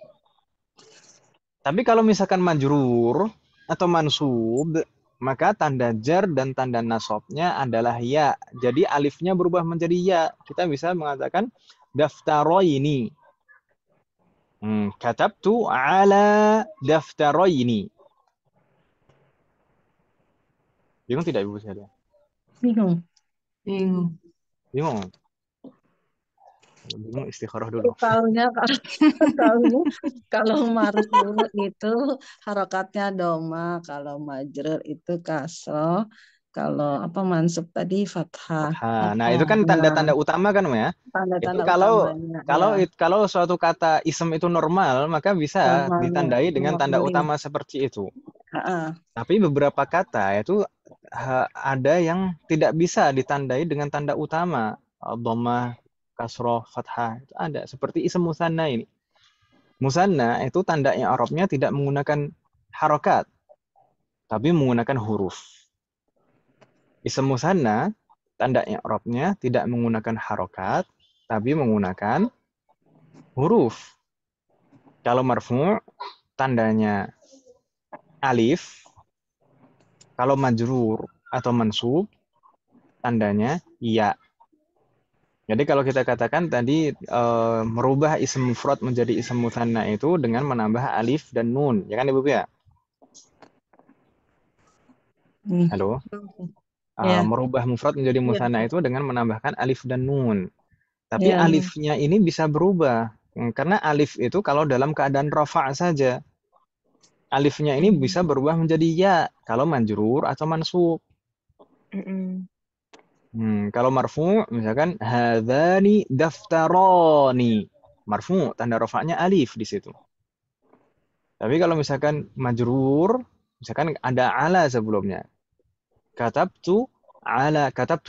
Tapi kalau misalkan majrur atau mansub, maka tanda jar dan tanda nasabnya adalah ya. Jadi alifnya berubah menjadi ya. Kita bisa mengatakan daftaroini. Katabtu ala daftaroini. Bingung tidak Ibu sekalian? Bingung. Bingung istikharah dulu. Tahunya kalau marfu itu harokatnya doma, kalau majrur itu kasroh, kalau mansub tadi fathah. Nah, itu kan tanda-tanda utama kan ya? Tanda-tanda utamanya. Kalau suatu kata ism itu normal, maka bisa ditandai dengan tanda utama seperti itu. Tapi beberapa kata itu ada yang tidak bisa ditandai dengan tanda utama. Dhammah, kasroh, fathah, itu ada. Seperti ism musanna ini. Musanna itu tanda i'rabnya tidak menggunakan harokat, tapi menggunakan huruf. Ism musanna tanda i'rabnya tidak menggunakan harokat, tapi menggunakan huruf. Kalau marfu' tandanya alif, kalau majrur atau mansub tandanya ya. Jadi kalau kita katakan tadi merubah ism mufrad menjadi ism mutsanna itu dengan menambah alif dan nun, ya kan Ibu ya? Halo? Merubah mufrad menjadi mutsanna itu dengan menambahkan alif dan nun. Tapi alifnya ini bisa berubah. Karena alif itu kalau dalam keadaan rafa' saja. Alifnya ini bisa berubah menjadi ya kalau majrur atau mansub. Kalau marfu' misalkan hadzani daftarani. Marfu' tanda rafa'nya alif di situ. Tapi kalau misalkan majrur, misalkan ada ala sebelumnya. Katabtu,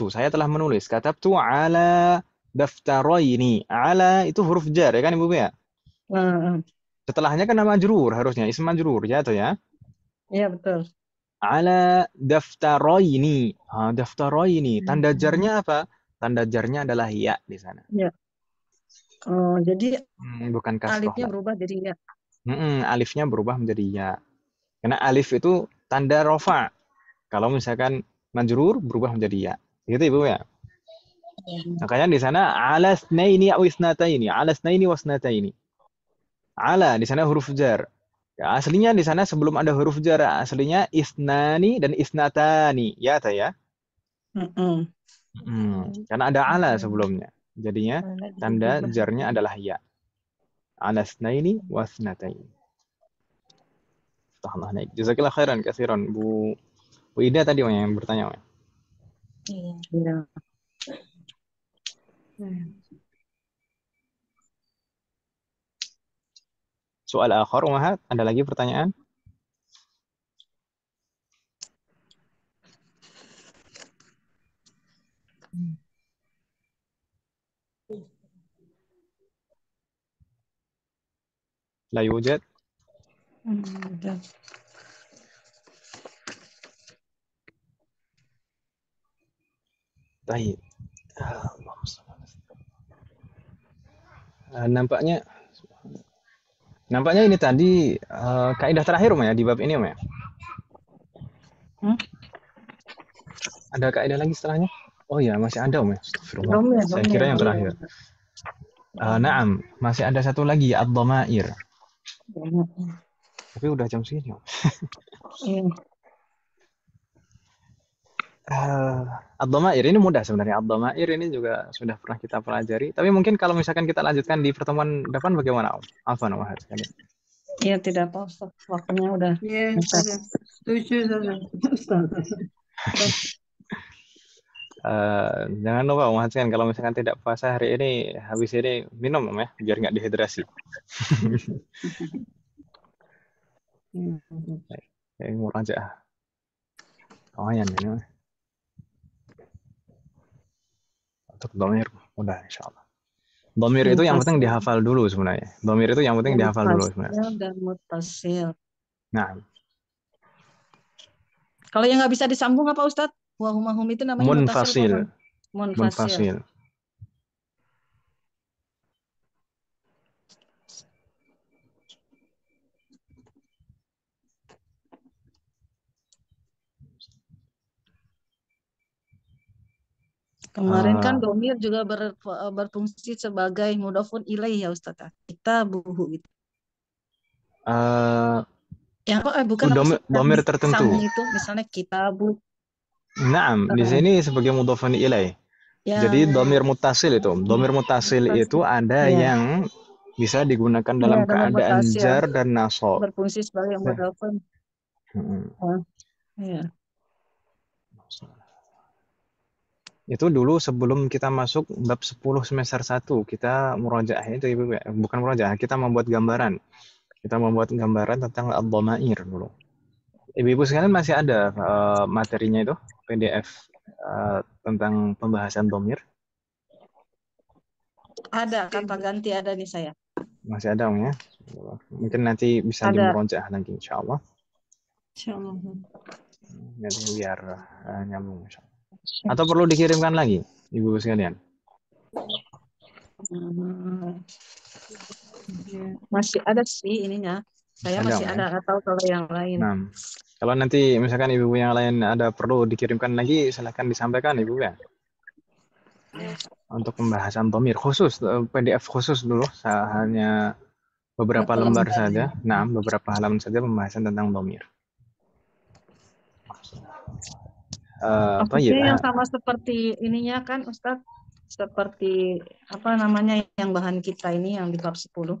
saya telah menulis. Katabtu ala daftaraini. Ala itu huruf jar, ya kan Ibu ya? Setelahnya kan majrur harusnya, ism majrur, ya atau ya? Iya, betul. Ala daftaraini. Daftaraini. Tanda jarnya apa? Tanda jarnya adalah ya di sana. Ya. Oh, jadi Bukan kasroh alifnya lah. berubah jadi ya. Alifnya berubah menjadi ya. Karena alif itu tanda rofa. Kalau misalkan majrur berubah menjadi ya. Gitu Ibu ya. Makanya di sana ala snaini au isnataini. Ala snaini wasnataini. Ala di sana huruf jar. Ya, aslinya di sana sebelum ada huruf jar, aslinya isnani dan isnatani. Ya, ta ya. Mm-mm. Karena ada ala sebelumnya. Jadinya Mana tanda diubah. jarnya adalah ya. Ala snaini wasnataini. Tahlah naik. Jazakillah khairan kasiran Bu Ida tadi yang bertanya. Iya. Ya. Soal akhir, Umahat, ada lagi pertanyaan? La yujad. Udah. Baik. Nampaknya ini tadi kaidah terakhir ya di bab ini ya. Ada kaidah lagi setelahnya? Oh ya, masih ada ya. Astagfirullah. Domir, Saya domir. kira yang terakhir. Naam, masih ada satu lagi ad-dhamair. Tapi udah jam segini. Iya. Ad-dhamair ini mudah sebenarnya. Ad-dhamair ini juga sudah pernah kita pelajari. Tapi mungkin kalau misalkan kita lanjutkan di pertemuan depan bagaimana? Afwan Wahad sekalian. Iya, tidak apa Ustaz. Waktunya udah. Ya, sudah. Setuju, Ustaz. Jangan lupa Wahad sekalian, kalau misalkan tidak puasa hari ini, habis ini minum ya, biar nggak dehidrasi. Murajaah. Lumayan ini. Untuk dhamir mudah insyaallah. Dhamir itu yang penting dihafal dulu sebenarnya. Dhamir itu yang penting dihafal dulu sebenarnya. Dan muttasil. Nah, kalau yang nggak bisa disambung apa Ustadz? Wahumahum itu namanya munfasil. Munfasil. Kemarin kan domir juga berfungsi sebagai mudhofun ilaih ya Ustadz. Kita buhu gitu. Yang bukan domir tertentu. Sambung itu misalnya kitabu. Naam, di sini sebagai mudhofun ilaih. Ya. Jadi domir mutasil itu. Domir mutasil itu ada yang bisa digunakan dalam keadaan jar dan nasab. Berfungsi sebagai mudhofun. Iya. Itu dulu sebelum kita masuk bab 10 semester 1, kita murajaah itu Ibu, bukan murajaah, kita membuat gambaran. Kita membuat gambaran tentang ad-dhamair dulu. Ibu-ibu sekalian masih ada materinya itu, PDF tentang pembahasan dhamir? Ada, kata ganti ada nih saya. Masih ada ya? Mungkin nanti bisa dimurajaah lagi insyaallah. Insyaallah. Nanti biar nyambung insyaallah. Atau perlu dikirimkan lagi, Ibu sekalian? Masih ada sih ininya. Saya masih ada, atau kalau yang lain. Nah, kalau nanti misalkan Ibu yang lain ada perlu dikirimkan lagi, silahkan disampaikan Ibu ya. Untuk pembahasan dhamir khusus, PDF khusus dulu, hanya beberapa lembar saja. Nah, beberapa halaman saja pembahasan tentang dhamir. Yang sama seperti ininya kan Ustadz, seperti apa namanya yang bahan kita ini yang di bab 10.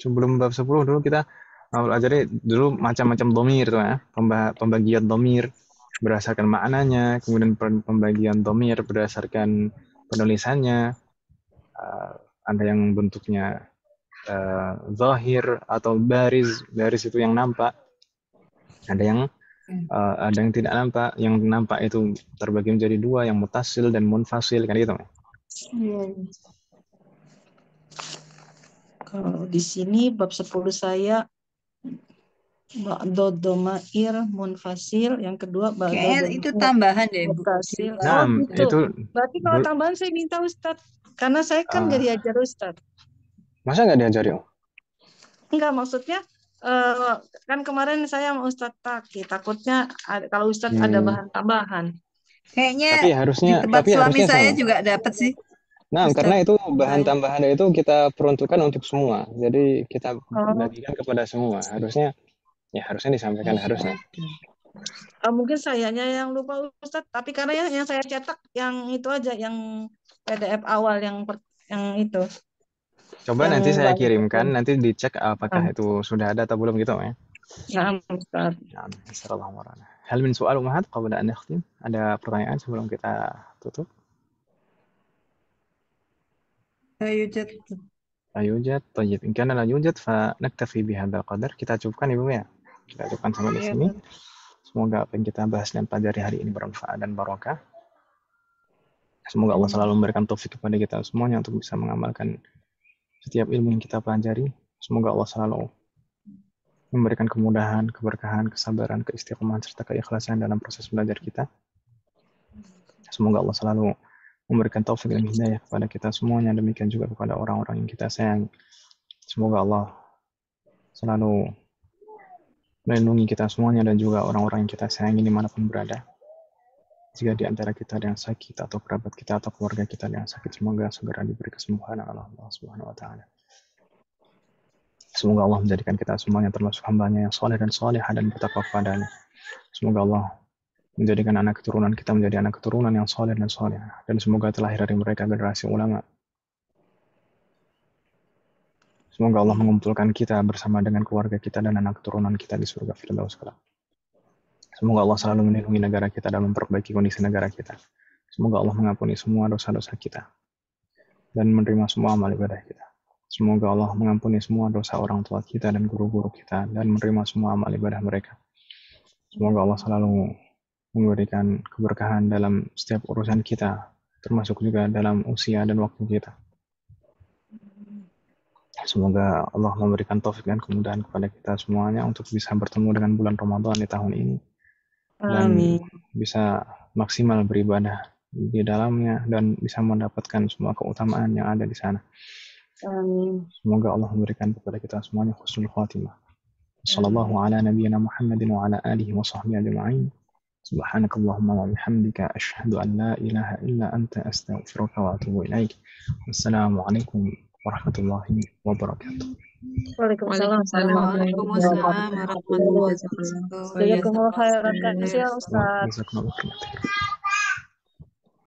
Sebelum bab 10 dulu kita pelajari dulu macam-macam dhamir tuh ya, pembagian dhamir berdasarkan maknanya, kemudian pembagian dhamir berdasarkan penulisannya. Ada yang bentuknya zahir atau baris itu yang nampak. Ada yang tidak nampak, yang nampak itu terbagi menjadi dua, yang mutasil dan munfasil, kan gitu. Kalau di sini bab 10 saya Ba'do domair munfasil, yang kedua ba'do Kayaknya itu domair tambahan deh, Bu. Di muttasil. luar Oh Nah, gitu. itu Berarti kalau dulu tambahan saya minta Ustadz, karena saya kan gak diajar Ustadz. Masa nggak diajari, Om? Enggak, maksudnya kan kemarin saya sama Ustadz Taki, takutnya kalau Ustadz ada Hmm. bahan tambahan. Kayaknya Tapi di harusnya tempat suami saya sama. juga dapat sih, Nah, karena Ustadz. itu bahan Tambahan. tambahan itu kita peruntukkan untuk semua. Jadi kita Oh, bagikan kepada semua. Harusnya disampaikan harusnya. mungkin sayanya yang lupa Ustadz, tapi karena yang saya cetak yang itu aja, yang PDF awal yang itu, coba yang nanti saya banyak kirimkan, itu. nanti dicek apakah itu sudah ada atau belum gitu ya. Nah, Ustadz. Nah, Assalamualaikum warahmatullahi wabarakatuh. Hal min soal umahat qabla an nakhtim? Ada pertanyaan sebelum kita tutup? لا يوجد. La yujad. Tayyib. In kana la yujad fa naktafi bihadzal qadar. Kita cukupkan Ibu ya. Kita cukupkan sampai di Iya, sini. Ustadz. Semoga apa yang kita bahas dan pelajari hari ini bermanfaat dan barokah. Semoga Allah selalu memberikan taufik kepada kita semuanya untuk bisa mengamalkan setiap ilmu yang kita pelajari. Semoga Allah selalu memberikan kemudahan, keberkahan, kesabaran, keistiqomahan, serta keikhlasan dalam proses belajar kita. Semoga Allah selalu memberikan taufik dan hidayah kepada kita semuanya. Demikian juga kepada orang-orang yang kita sayangi. Semoga Allah selalu melindungi kita semuanya dan juga orang-orang yang kita sayangi dimanapun berada. Jika di antara kita ada yang sakit atau kerabat kita atau keluarga kita ada yang sakit, semoga segera diberi kesembuhan oleh Allah Subhanahu wa Ta'ala. Semoga Allah menjadikan kita semuanya termasuk hambanya yang soleh dan solehah dan bertakwa kepadanya. Semoga Allah menjadikan anak keturunan kita menjadi anak keturunan yang soleh dan solehah, dan semoga terlahir dari mereka generasi ulama. Semoga Allah mengumpulkan kita bersama dengan keluarga kita dan anak keturunan kita di surga Firdaus kelak. Semoga Allah selalu melindungi negara kita dan memperbaiki kondisi negara kita. Semoga Allah mengampuni semua dosa-dosa kita dan menerima semua amal ibadah kita. Semoga Allah mengampuni semua dosa orang tua kita dan guru-guru kita dan menerima semua amal ibadah mereka. Semoga Allah selalu memberikan keberkahan dalam setiap urusan kita, termasuk juga dalam usia dan waktu kita. Semoga Allah memberikan taufik dan kemudahan kepada kita semuanya untuk bisa bertemu dengan bulan Ramadan di tahun ini. Dan bisa maksimal beribadah di dalamnya dan bisa mendapatkan semua keutamaan yang ada di sana. Amin. Semoga Allah memberikan kepada kita semuanya husnul khatimah. Sallallahu ala nabiyyina Muhammadin wa ala alihi wa sahbihi ajma'in. Subhanakallahumma wa bihamdika asyhadu an la ilaha illa anta astaghfiruka wa atubu ilaik. Wassalamualaikum warahmatullahi wabarakatuh. Waalaikumsalam Waalaikumsalam warahmatullahi wabarakatuh. Jazakumullah khairan. Terima kasih ya Ustaz. Jazakumullah khairan.